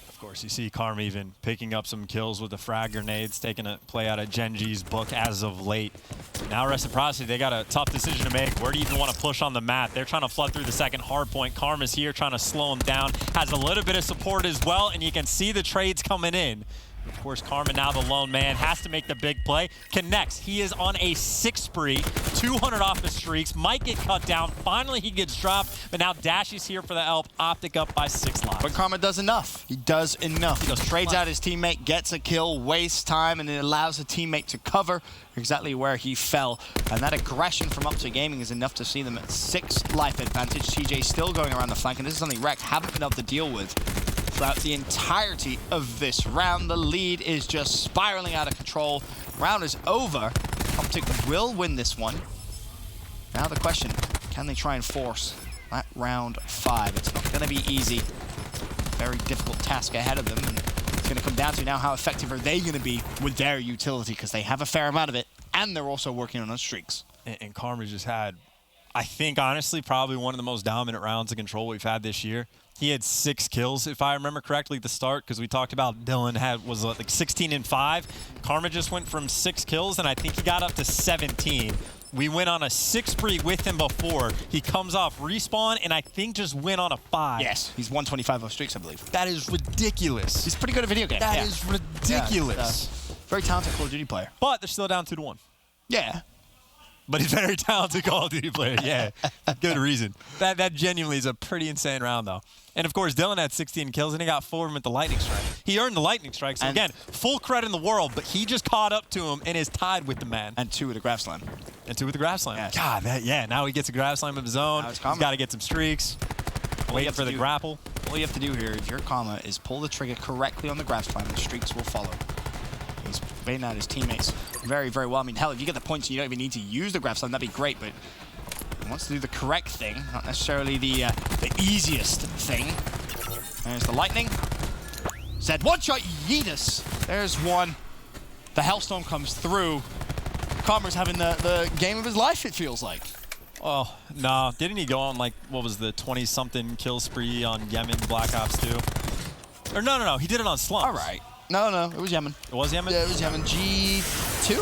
Of course, you see Karm even picking up some kills with the frag grenades, taking a play out of Gen G's book as of late. Now Reciprocity, they got a tough decision to make. Where do you even want to push on the map? They're trying to flood through the second hard point. Karm is here trying to slow him down, has a little bit of support as well, and you can see the trades coming in. Of course, Karma now the lone man, has to make the big play. Connects. He is on a 6 spree, 200 off the streaks, might get cut down. Finally, he gets dropped, but now Dashy's here for the help. Optic up by 6 lives. But Karma does enough. He does enough. He trades out his teammate, gets a kill, wastes time, and it allows the teammate to cover exactly where he fell. And that aggression from Optic Gaming is enough to see them at 6 life advantage. TJ still going around the flank, and this is something Rec haven't been able to deal with throughout the entirety of this round. The lead is just spiraling out of control. Round is over. Optic will win this one. Now the question, can they try and force that round 5? It's not going to be easy. Very difficult task ahead of them. And it's going to come down to now how effective are they going to be with their utility, because they have a fair amount of it, and they're also working on those streaks. And Karma just had, I think, honestly, probably one of the most dominant rounds of control we've had this year. He had 6 kills, if I remember correctly, at the start, because we talked about Dylan was like 16-5. Karma just went from 6 kills, and I think he got up to 17. We went on a 6 spree with him before. He comes off respawn, and I think just went on a 5. Yes, he's 125 off streaks, I believe. That is ridiculous. He's pretty good at video games. That is ridiculous. Very talented Call of Duty player. But they're still down 2-1. Yeah. But he's a very talented Call of Duty player, yeah. Good reason. That genuinely is a pretty insane round, though. And, of course, Dylan had 16 kills, and he got 4 of them at the Lightning Strike. He earned the Lightning Strike, so, again, full credit in the world, but he just caught up to him and is tied with the man. And 2 with a Grab Slam. And 2 with the Grab Slam. Yes. God, now he gets a Grab Slam of his own. He's got to get some streaks. Waiting for the grapple. All you have to do here, if you're Karma, is pull the trigger correctly on the grab time and streaks will follow. He's baiting out his teammates very, very well. I mean, hell, if you get the points, you don't even need to use the grab time, that'd be great, but he wants to do the correct thing, not necessarily the easiest thing. There's the lightning. Zed, one shot, Yeetus. There's one. The Hellstorm comes through. Karma's having the game of his life, it feels like. Oh, no. Didn't he go on, like, what was the 20-something kill spree on Yemen Black Ops 2? Or no. He did it on Slumps. All right. No, it was Yemen. It was Yemen? Yeah, it was Yemen. G2?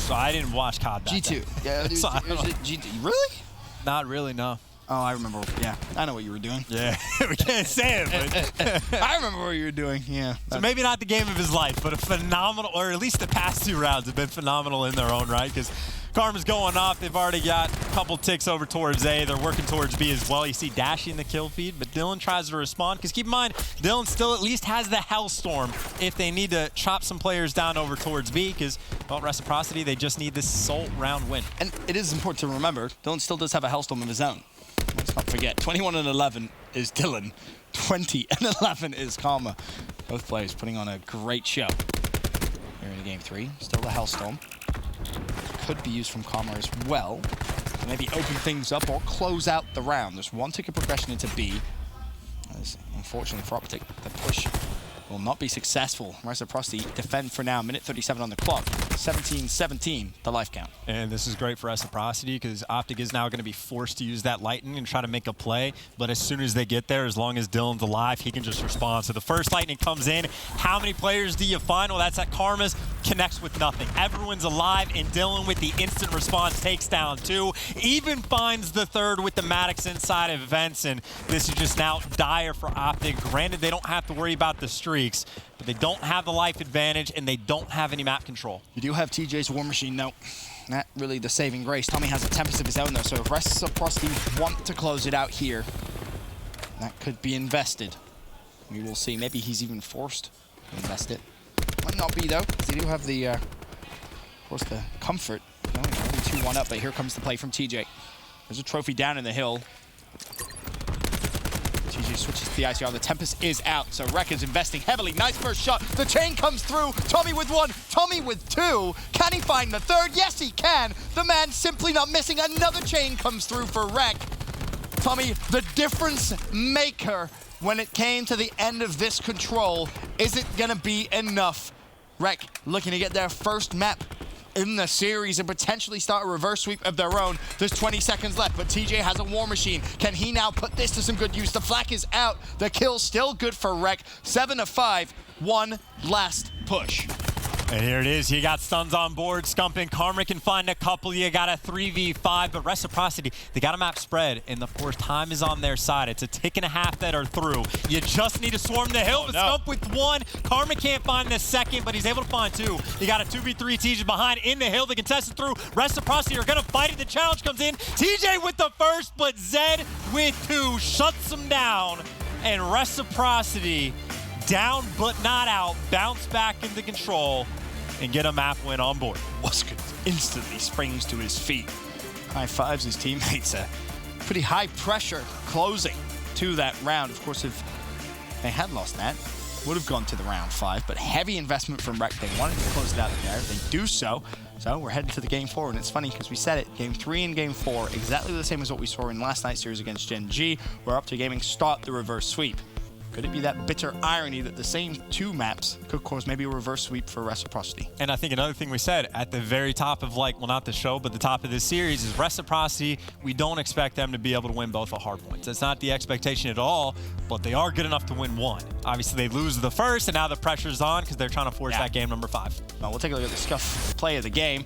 So I didn't watch COD back G2. then. Yeah, it was, So I it was don't- G2. Really? Not really, no. Oh, I remember. Yeah, I know what you were doing. Yeah, we can't say it, but I remember what you were doing. Yeah. so maybe not the game of his life, but a phenomenal, or at least the past 2 rounds have been phenomenal in their own right, because Karma's going off. They've already got a couple ticks over towards A. They're working towards B as well. You see Dashy in the kill feed, but Dylan tries to respond, because keep in mind, Dylan still at least has the Hellstorm if they need to chop some players down over towards B, because, well, Reciprocity, they just need this sole round win. And it is important to remember, Dylan still does have a Hellstorm of his own. Let's not forget, 21-11 is Dylan, 20-11 is Karma. Both players putting on a great show. Here in game 3, still the Hellstorm. Could be used from Karma as well to maybe open things up or close out the round. There's 1 ticket progression into B. As, unfortunately for Optic, the push will not be successful. Reciprocity defend for now, minute 37 on the clock. 17-17, the life count. And this is great for Reciprocity because Optic is now going to be forced to use that lightning and try to make a play. But as soon as they get there, as long as Dylan's alive, he can just respond. So the first lightning comes in. How many players do you find? Well, that's at Karma's. Connects with nothing. Everyone's alive, and Dylan with the instant response takes down 2. Even finds the 3rd with the Maddox inside of Vents, and this is just now dire for Optic. Granted, they don't have to worry about the streaks, but they don't have the life advantage, and they don't have any map control. You do have TJ's War Machine, though. Not really the saving grace. Tommy has a Tempest of his own, though, so if Reciprocity want to close it out here, that could be invested. We will see. Maybe he's even forced to invest it. Might not be, though, because they do have the, of course, the comfort. No, only 2-1 up, but here comes the play from TJ. There's a trophy down in the hill. TJ switches to the ICR. The Tempest is out, so Rek is investing heavily. Nice first shot. The chain comes through. Tommy with 1, Tommy with 2. Can he find the 3rd? Yes, he can. The man simply not missing. Another chain comes through for Rek. Tommy, the difference maker when it came to the end of this control. Is it gonna be enough? Rek looking to get their first map in the series and potentially start a reverse sweep of their own. There's 20 seconds left, but TJ has a War Machine. Can he now put this to some good use? The flak is out. The kill's still good for Rek. 7-5, 1 last push. And here it is. You got stuns on board. Scumping. Karma can find a couple. You got a 3v5, but Reciprocity, they got a map spread, and of course, time is on their side. It's a tick and a half that are through. You just need to swarm the hill. The Scump with 1. Karma can't find the 2nd, but he's able to find 2. You got a 2v3. TJ behind in the hill. The contested through. Reciprocity are going to fight it. The challenge comes in. TJ with the 1st, but Zed with 2 shuts him down. And Reciprocity, down but not out, bounce back into control and get a map win on board. Wuskins instantly springs to his feet. High fives his teammates. A pretty high pressure closing to that round. Of course, if they had lost that, would have gone to the round 5, but heavy investment from Rek. They wanted to close it out there. They do so. So we're heading to the game 4, and it's funny because we said it, game 3 and game 4, exactly the same as what we saw in last night's series against Gen G, where Optic Gaming start the reverse sweep. Could it be that bitter irony that the same 2 maps could cause maybe a reverse sweep for Reciprocity? And I think another thing we said at the very top of, like, well, not the show, but the top of this series is Reciprocity. We don't expect them to be able to win both the hard points. That's not the expectation at all, but they are good enough to win 1. Obviously, they lose the 1st, and now the pressure's on because they're trying to force that game number 5. Well, we'll take a look at the scuff play of the game.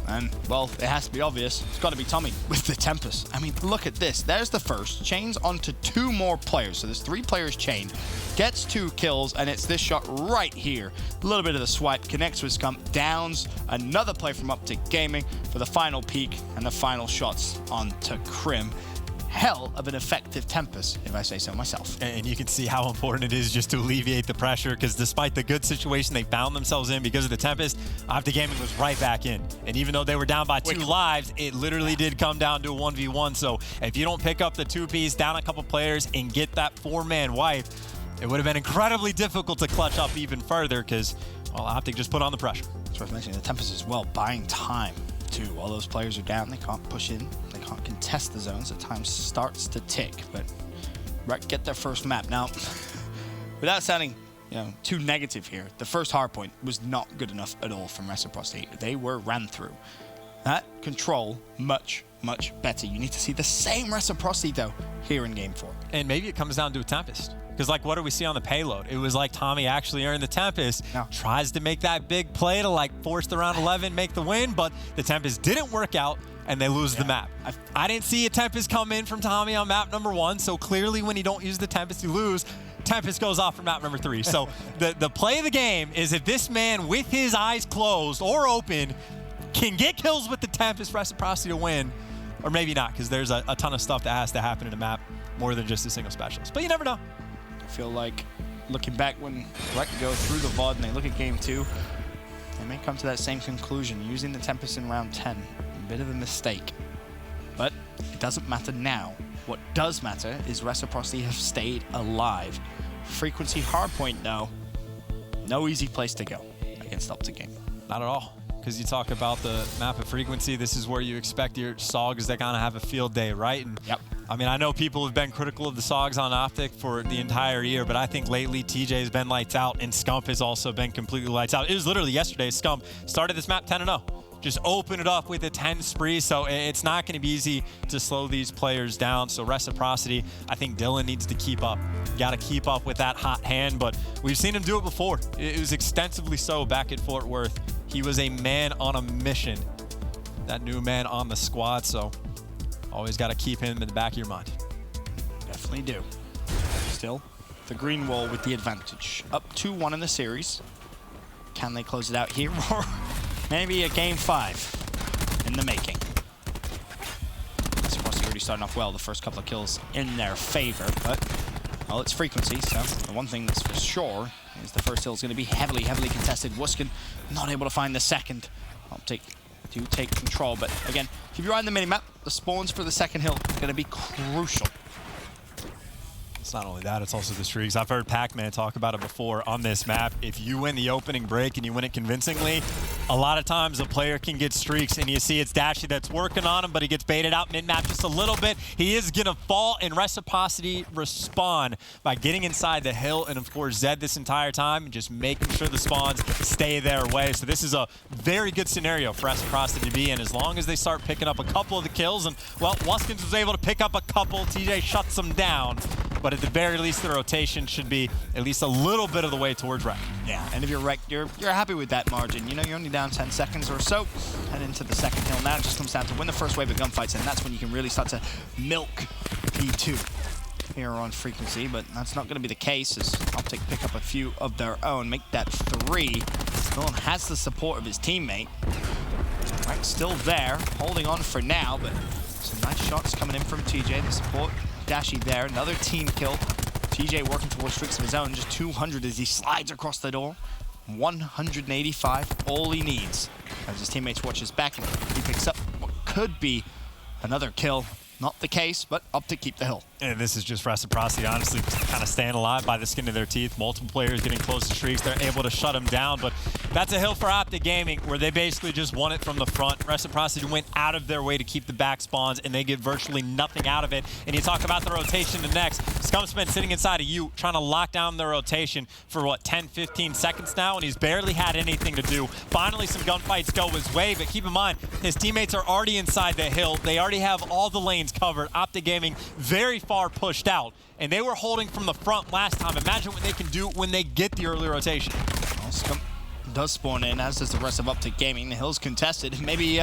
And, well, it has to be obvious. It's got to be Tommy with the Tempest. I mean, look at this. There's the first. Chains onto 2 more players. So there's 3 players chained. Gets 2 kills, and it's this shot right here. A little bit of the swipe. Connects with Scump. Downs another play from Optic Gaming for the final peak and the final shots onto Crim. hell of an effective Tempest, if I say so myself. And you can see how important it is just to alleviate the pressure, because despite the good situation they found themselves in because of the Tempest, Optic Gaming was right back in. And even though they were down by 2 lives, it literally did come down to a 1v1. So if you don't pick up the 2-piece, down a couple players, and get that 4-man wipe, it would have been incredibly difficult to clutch up even further, because, well, Optic just put on the pressure. It's worth mentioning the Tempest as well, buying time too. While those players are down, they can't push in, they can't contest the zones, the time starts to tick. But Rec get their first map. Now, without sounding too negative here, the first hardpoint was not good enough at all from Reciprocity. They were ran through. That control, much, much better. You need to see the same Reciprocity, though, here in Game 4. And maybe it comes down to a Tempest. Because, like, what do we see on the payload? It was like Tommy actually earned the Tempest, tries to make that big play to, like, force the round 11, make the win, but the Tempest didn't work out, and they lose the map. I didn't see a Tempest come in from Tommy on map number 1, so clearly when you don't use the Tempest, you lose. Tempest goes off for map number 3. So the play of the game is if this man, with his eyes closed or open, can get kills with the Tempest, Reciprocity to win, or maybe not, because there's a ton of stuff that has to happen in a map more than just a single specialist. But you never know. I feel like looking back when Rec go through the VOD and they look at Game 2, they may come to that same conclusion. Using the Tempest in round 10, a bit of a mistake. But it doesn't matter now. What does matter is Reciprocity have stayed alive. Frequency hardpoint, though, no easy place to go against Optic Gaming. Not at all. Because you talk about the map of Frequency, this is where you expect your SOGs that kind of have a field day, right? And I mean, I know people have been critical of the SOGs on Optic for the entire year, but I think lately TJ has been lights out and Scump has also been completely lights out. It was literally yesterday, Scump started this map 10-0. Just open it up with a 10 spree, so it's not going to be easy to slow these players down. So Reciprocity, I think Dylan needs to keep up. Got to keep up with that hot hand, but we've seen him do it before. It was extensively so back at Fort Worth. He was a man on a mission, that new man on the squad, so always got to keep him in the back of your mind. Definitely do. Still, the green wall with the advantage. Up 2-1 in the series. Can they close it out here, or maybe a Game 5 in the making? Reciprocity already starting off well, the first couple of kills in their favor, but, well, it's Frequency, so the one thing that's for sure is the first hill is going to be heavily, heavily contested. Wuskin not able to find the second. Optic do take control, but again, keep your eye on the minimap. The spawns for the second hill are going to be crucial. It's not only that, it's also the streaks. I've heard Pac-Man talk about it before on this map. If you win the opening break and you win it convincingly, a lot of times a player can get streaks, and you see it's Dashy that's working on him, but he gets baited out mid-map just a little bit. He is going to fall, and Reciprocity respond by getting inside the hill, and of course Zed this entire time, and just making sure the spawns stay their way. So this is a very good scenario for Reciprocity to be in, as long as they start picking up a couple of the kills. And, well, Wuskins was able to pick up a couple. TJ shuts them down. But at the very least, the rotation should be at least a little bit of the way towards Rec. Yeah, and if you're Rec, you're happy with that margin. You know, you're only down 10 seconds or so. Head into the second hill now. It just comes down to win the first wave of gunfights, and that's when you can really start to milk P2 here on Frequency. But that's not going to be the case, as Optic pick up a few of their own, make that 3. Dylan has the support of his teammate. Rec's still there, holding on for now, but some nice shots coming in from TJ. The support Dashy there, another team kill. TJ working towards streaks of his own, just 200 as he slides across the door. 185, all he needs. As his teammates watch his back, and he picks up what could be another kill. Not the case, but Optic keep the hill. And this is just Reciprocity, honestly, kind of staying alive by the skin of their teeth. Multiple players getting close to streaks. They're able to shut them down, but that's a hill for Optic Gaming, where they basically just won it from the front. Reciprocity went out of their way to keep the back spawns, and they get virtually nothing out of it. And you talk about the rotation to next. Scump's been sitting inside of you, trying to lock down the rotation for, what, 10, 15 seconds now, and he's barely had anything to do. Finally, some gunfights go his way, but keep in mind, his teammates are already inside the hill. They already have all the lanes covered. Optic Gaming very far pushed out, and they were holding from the front last time. Imagine what they can do when they get the early rotation. Well, Scump does spawn in, as does the rest of Optic Gaming. The hill's contested. Maybe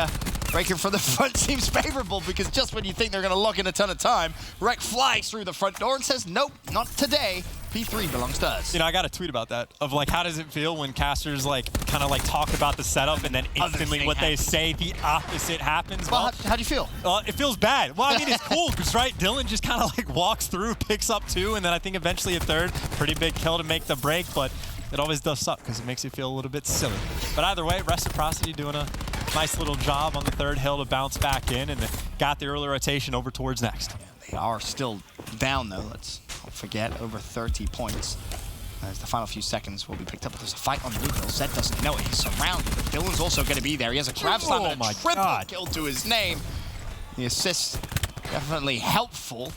breaking from the front seems favorable, because just when you think they're going to lock in a ton of time, Rec flies through the front door and says, nope, not today. P3 belongs to us. You know, I got a tweet about that, of like, how does it feel when casters like kind of like talk about the setup and then instantly what they say, the opposite happens? Well, how do you feel? It feels bad. Well, I mean, it's cool because, right, Dylan just kind of like walks through, picks up 2, and then I think eventually a 3rd. Pretty big kill to make the break, but it always does suck because it makes you feel a little bit silly. But either way, Reciprocity doing a nice little job on the 3rd hill to bounce back in and got the early rotation over towards next. They are still down, though. Let's not forget, over 30 points. As the final few seconds will be picked up. There's a fight on the blue hill. Zed doesn't know it. He's surrounded, but Dylan's also going to be there. He has a grab slam and a triple kill to his name. The assist definitely helpful.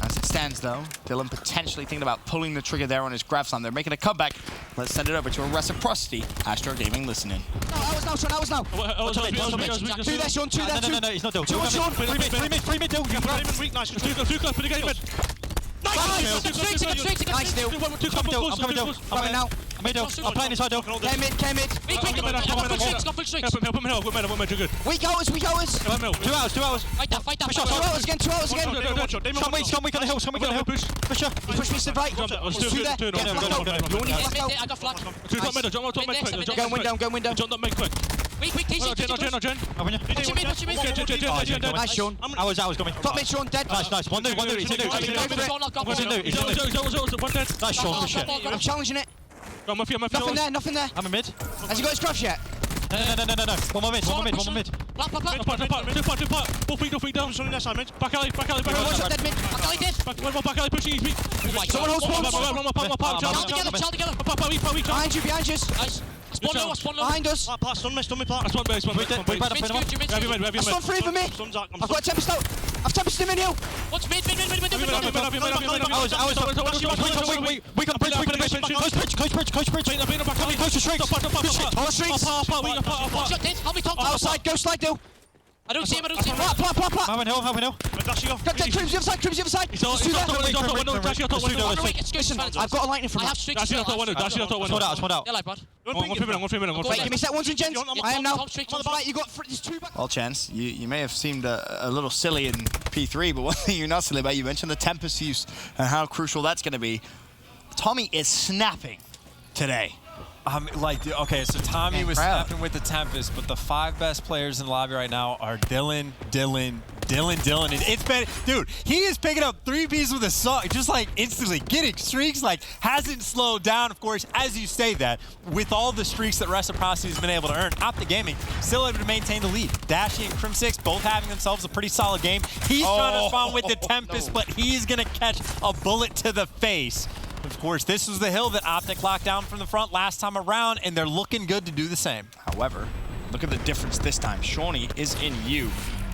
As it stands, though, Dylan potentially thinking about pulling the trigger there on his grab slam. They're making a comeback. Let's send it over to a Reciprocity. Astro Gaming listening. No, I was now. Two there, Sean, two there. No, he's not doing. Two on Sean. Free mid, Dill. Nice. Too close, put the game in. Nice, Dill. I'm coming, Dill. Coming now. I'm mid, Dill. I'm playing inside, Dill. Came mid. Weak hours. 2 hours. Fight that. 2 hours again. Scum weak on the hill. Push her. He pushed me to the right. There's 2 there. Get flanked. You only flanked out. I got flanked. Go window. Jump, make quick. Weak, Jen. Watch him in. Nice, Sean. Hours coming. Top mid, Sean, dead. Nice. One new. He's in Nice, Sean. Good shit. I'm challenging it. Nothing there. I'm in mid. Has he got his cross yet? No. One more mid. Two part. Full feet down. Something that side, mate. Back alley. One shot dead mid. One more back alley pushing his feet. Someone holds bombs. Child together. Behind you. Nice. Spawn low. Behind us. Pass, stun me. That's one base. Have you That's not free for me. I've got a tempest out. I've tempested him in here. What's mid? We got bridge. Close bridge. Close to streaks. On the streets. Help me talk. Outside. Go slide, Dill. I don't see him. Plop. Have a hill. Crim's the other side. There's 2 there. Listen, I've got a lightning from I have that. streaks. Spawned out. Yeah, like, bud. One free minute. Wait, give me set ones and gens. I am now. Top Right, you got there's 2 back. Well, Chance, you may have seemed a little silly in P3, but one thing you're not silly about, you mentioned the Tempest use and how crucial that's going to be. Tommy is snapping today. Okay, so Tommy was snapping with the Tempest, but the 5 best players in the lobby right now are Dylan. And it's been, dude, he is picking up 3 pieces with a song, just like instantly getting streaks, like hasn't slowed down. Of course, as you say that, with all the streaks that Reciprocity has been able to earn, Optic Gaming still able to maintain the lead. Dashy and Crim6 both having themselves a pretty solid game. He's trying to spawn with the Tempest, but he's gonna catch a bullet to the face. Of course, this was the hill that Optic locked down from the front last time around, and they're looking good to do the same. However, look at the difference this time. Shawnee is in U.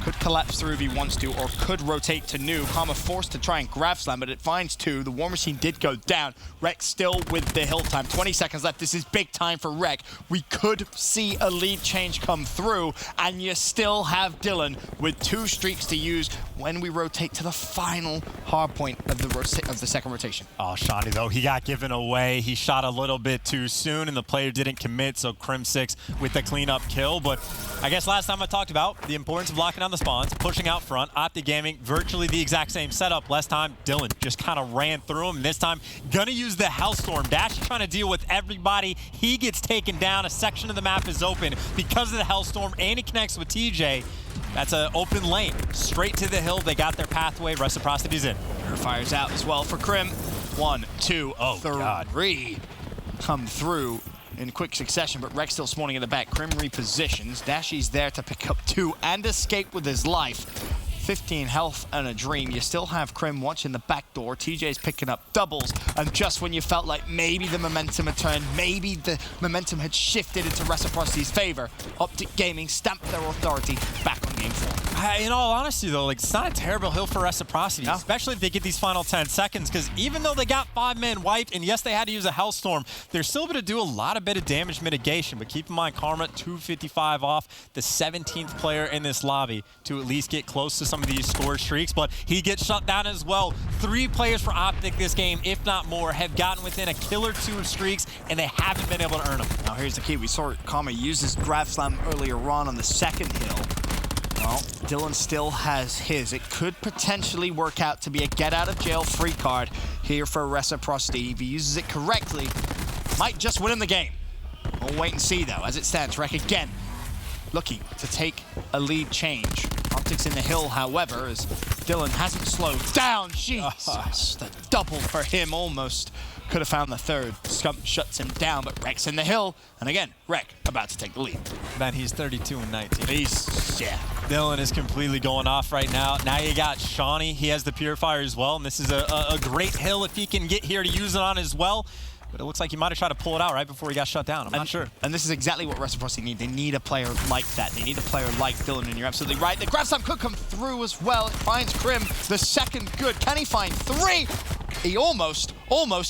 Could collapse through if he wants to, or could rotate to Nu. Karma forced to try and grab slam, but it finds 2. The War Machine did go down. Rek still with the hill time. 20 seconds left. This is big time for Rek. We could see a lead change come through, and you still have Dylan with 2 streaks to use when we rotate to the final hard point of the second rotation. Oh, Shawnee, though, he got given away. He shot a little bit too soon, and the player didn't commit, so Crim6 with the cleanup kill. But I guess last time I talked about the importance of locking down the spawns, pushing out front. Optic Gaming, virtually the exact same setup. Last time, Dylan just kind of ran through him. This time, gonna use the Hellstorm. Dash trying to deal with everybody. He gets taken down. A section of the map is open because of the Hellstorm, and he connects with TJ. That's an open lane. Straight to the hill. They got their pathway. Reciprocity's in. Fires out as well for Crim. 1, 2, 3 come through in quick succession, but Rex still spawning in the back. Crim repositions. Dashy's there to pick up 2 and escape with his life. 15 health and a dream. You still have Crim watching the back door. TJ's picking up doubles, and just when you felt like maybe the momentum had turned, maybe the momentum had shifted into Reciprocity's favor, Optic Gaming stamped their authority back on game 4. In all honesty, though, like, it's not a terrible hill for Reciprocity, especially if they get these final 10 seconds, because even though they got 5 men wiped, and yes, they had to use a Hellstorm, they're still able to do a lot of bit of damage mitigation. But keep in mind, Karma 255 off, the 17th player in this lobby to at least get close to some of these score streaks, but he gets shut down as well. 3 players for Optic this game, if not more, have gotten within a kill or 2 of streaks, and they haven't been able to earn them. Now here's the key. We saw Karma use his grab slam earlier on the second hill. Well, Dylan still has his. It could potentially work out to be a get-out-of-jail-free card here for Reciprocity. If he uses it correctly, might just win him the game. We'll wait and see, though. As it stands, Rec again looking to take a lead change. Optic's in the hill, however, as Dylan hasn't slowed down. Jesus, the double for him almost. Could have found the third. Scump shuts him down, but Rec's in the hill. And again, Rec about to take the lead. Man, he's 32 and 19. Yeah. Dylan is completely going off right now. Now you got Shawnee. He has the Purifier as well, and this is a great hill if he can get here to use it on as well. But it looks like he might have tried to pull it out right before he got shut down. I'm not sure. And this is exactly what Reciprocity need. They need a player like that. They need a player like Dylan, and you're absolutely right. The grab slam could come through as well. It finds Krim, the second good. Can he find three? He almost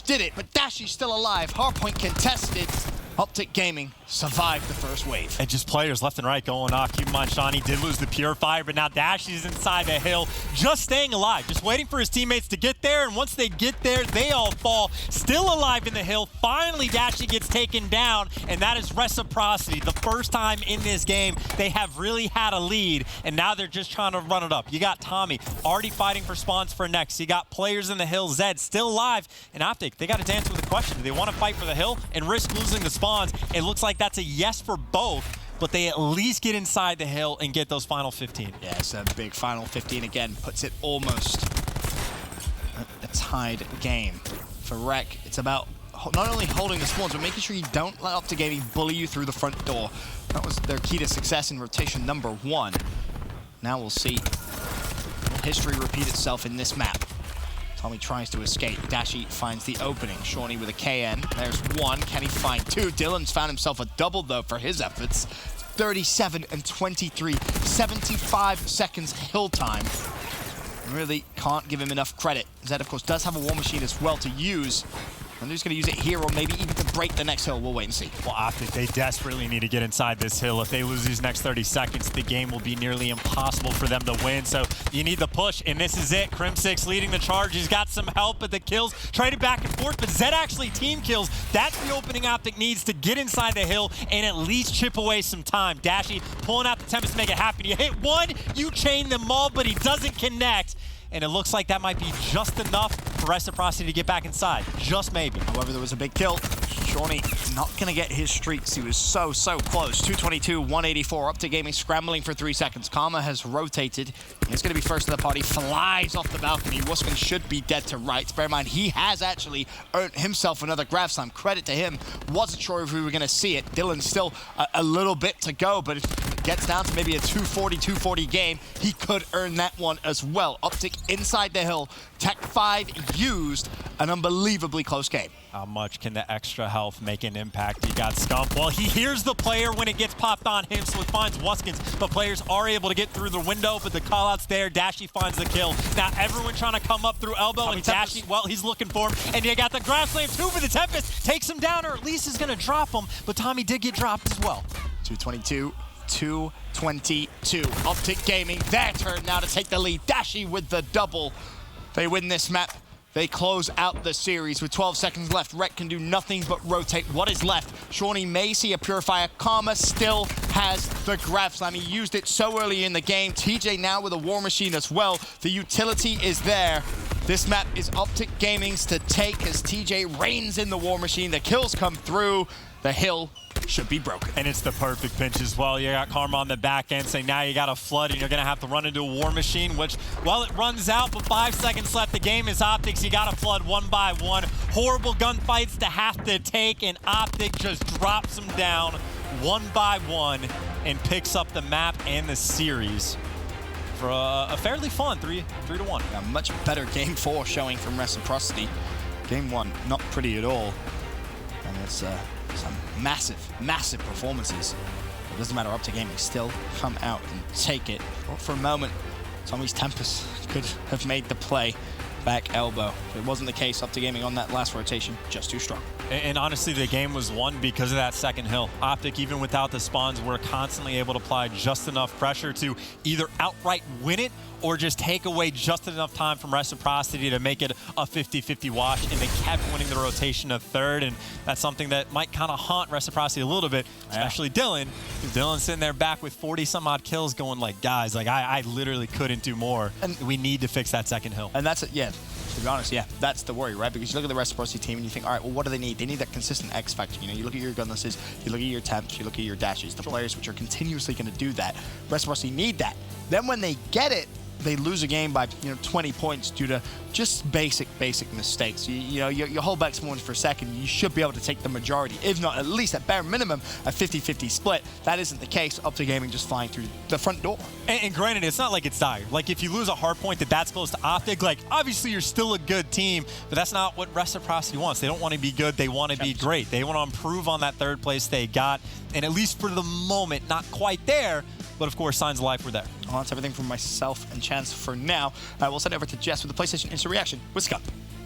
did it, but Dashy's still alive. Hardpoint contested. Optic Gaming survived the first wave. And just players left and right going off. Keep in mind, Shawnee did lose the Purifier, but now Dashy's inside the hill, just staying alive, just waiting for his teammates to get there, and once they get there, they all fall. Still alive in the hill. Finally, Dashy gets taken down, and that is Reciprocity. The first time in this game they have really had a lead, and now they're just trying to run it up. You got Tommy already fighting for spawns for next. You got players in the hill. Zed still alive, and Optic, they got to dance with the question. Do they want to fight for the hill and risk losing the spawn? It looks like that's a yes for both, but they at least get inside the hill and get those final 15. Yeah, it's a big final 15 again. Puts it almost a tied game. For Rec, it's about not only holding the spawns, but making sure you don't let Optic Gaming bully you through the front door. That was their key to success in rotation number 1. Now we'll see. Will history repeat itself in this map? Tommy tries to escape. Dashy finds the opening. Shawnee with a KN. There's one. Can he find two? Dylan's found himself a double, though, for his efforts. 37 and 23. 75 seconds hill time. Really can't give him enough credit. Zed, of course, does have a war machine as well to use. And who's going to use it here or maybe even to break the next hill? We'll wait and see. Well, Optic, they desperately need to get inside this hill. If they lose these next 30 seconds, the game will be nearly impossible for them to win. So you need the push, and this is it. Crim6 leading the charge. He's got some help at the kills. Traded back and forth, but Zed actually team kills. That's the opening Optic needs to get inside the hill and at least chip away some time. Dashy pulling out the Tempest to make it happen. You hit one, you chain them all, but he doesn't connect. And it looks like that might be just enough for Reciprocity to get back inside. Just maybe. However, there was a big kill. Shawnee not going to get his streaks. He was so close. 222, 184. Optic Gaming scrambling for 3 seconds. Karma has rotated. He's going to be first to the party. Flies off the balcony. Wuskman should be dead to rights. Bear in mind, he has actually earned himself another grab slam. Credit to him. Wasn't sure if we were going to see it. Dylan's still a little bit to go, but if it gets down to maybe a 240 game, he could earn that one as well. Optic inside the hill. Tech 5 used. An unbelievably close game. How much can the extra health make an impact? You got Scump. Well, he hears the player when it gets popped on him, so it finds Wuskins. But players are able to get through the window, but the call-out's there. Dashy finds the kill. Now everyone trying to come up through elbow, and Dashy, well, he's looking for him. And you got the grab slam, 2 for the Tempest. Takes him down, or at least is going to drop him. But Tommy did get dropped as well. 222. 222. Optic Gaming, their turn now to take the lead. Dashy with the double. They win this map. They close out the series with 12 seconds left. Rec can do nothing but rotate what is left. Shawnee may see a Purifier. Karma still has the grab slam. He used it so early in the game. TJ now with a war machine as well. The utility is there. This map is Optic Gaming's to take as TJ reigns in the war machine. The kills come through. The hill should be broken. And it's the perfect pinch as well. You got Karma on the back end saying now you got a flood and you're going to have to run into a war machine, which, well, it runs out, but 5 seconds left. The game is Optic's. You got to flood one by one. Horrible gunfights to have to take, and Optic just drops them down one by one and picks up the map and the series for a fairly fun 3-1. A much better game 4 showing from Reciprocity. Game 1, not pretty at all. And it's some massive performances. It doesn't matter, Optic Gaming still come out and take it. But for a moment, Tommy's Tempest could have made the play. back elbow. It wasn't the case. Optic Gaming on that last rotation, just too strong. And honestly, the game was won because of that second hill. Optic, even without the spawns, were constantly able to apply just enough pressure to either outright win it or just take away just enough time from Reciprocity to make it a 50-50 wash, and they kept winning the rotation of third, and that's something that might kind of haunt Reciprocity a little bit, especially Dylan. Dylan's sitting there back with 40-some-odd kills going like, guys, like I literally couldn't do more. And we need to fix that second hill. And that's it, yeah. To be honest, yeah, that's the worry, right? Because you look at the Reciprocity team and you think, all right, well, what do they need? They need that consistent X factor. You know, you look at your gunlesses, you look at your temps, you look at your dashes, the players which are continuously going to do that. Reciprocity need that. Then when they get it, they lose a game by 20 points due to just basic mistakes. You hold back someone for a second, you should be able to take the majority, if not at least at bare minimum a 50-50 split. That isn't the case. Optic Gaming just flying through the front door. And granted, it's not like it's dire. Like if you lose a hard point that's close to Optic, like obviously you're still a good team, but that's not what Reciprocity wants. They don't want to be good, they want to be great. They want to improve on that third place they got, and at least for the moment, not quite there, but of course, signs of life were there. Well, that's everything from myself and Chance for now. We'll send it over to Jess with the PlayStation Instant Reaction with Scump.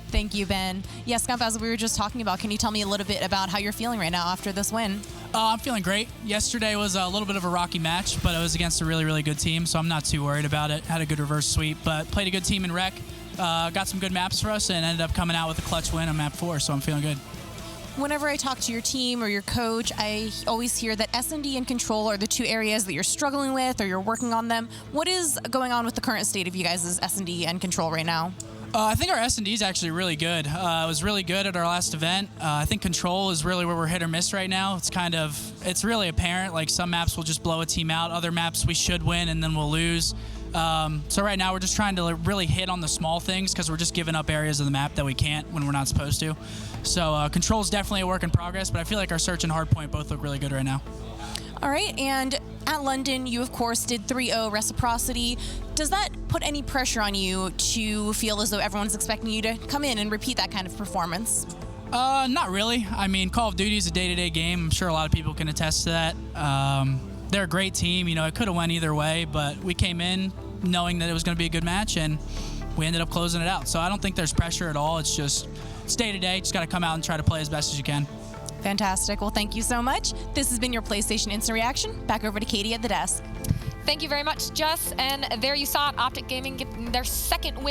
Thank you, Ben. Yes, Scump, as we were just talking about, can you tell me a little bit about how you're feeling right now after this win? I'm feeling great. Yesterday was a little bit of a rocky match, but it was against a really, really good team, so I'm not too worried about it. Had a good reverse sweep, but played a good team in Rec. Got some good maps for us and ended up coming out with a clutch win on map 4, so I'm feeling good. Whenever I talk to your team or your coach, I always hear that S&D and Control are the two areas that you're struggling with or you're working on them. What is going on with the current state of you guys' S&D and Control right now? I think our S&D is actually really good. It was really good at our last event. I think Control is really where we're hit or miss right now. It's really apparent. Like some maps will just blow a team out. Other maps we should win and then we'll lose. So right now we're just trying to really hit on the small things because we're just giving up areas of the map that we can't when we're not supposed to. So Control is definitely a work in progress, but I feel like our Search and Hardpoint both look really good right now. All right, and at London, you of course did 3-0 Reciprocity. Does that put any pressure on you to feel as though everyone's expecting you to come in and repeat that kind of performance? Not really. I mean, Call of Duty is a day-to-day game. I'm sure a lot of people can attest to that. They're a great team. It could have went either way, but we came in knowing that it was going to be a good match, and we ended up closing it out. So I don't think there's pressure at all. It's day-to-day. Just got to come out and try to play as best as you can. Fantastic. Well, thank you so much. This has been your PlayStation Instant Reaction. Back over to Katie at the desk. Thank you very much, Jess. And there you saw it, Optic Gaming getting their second win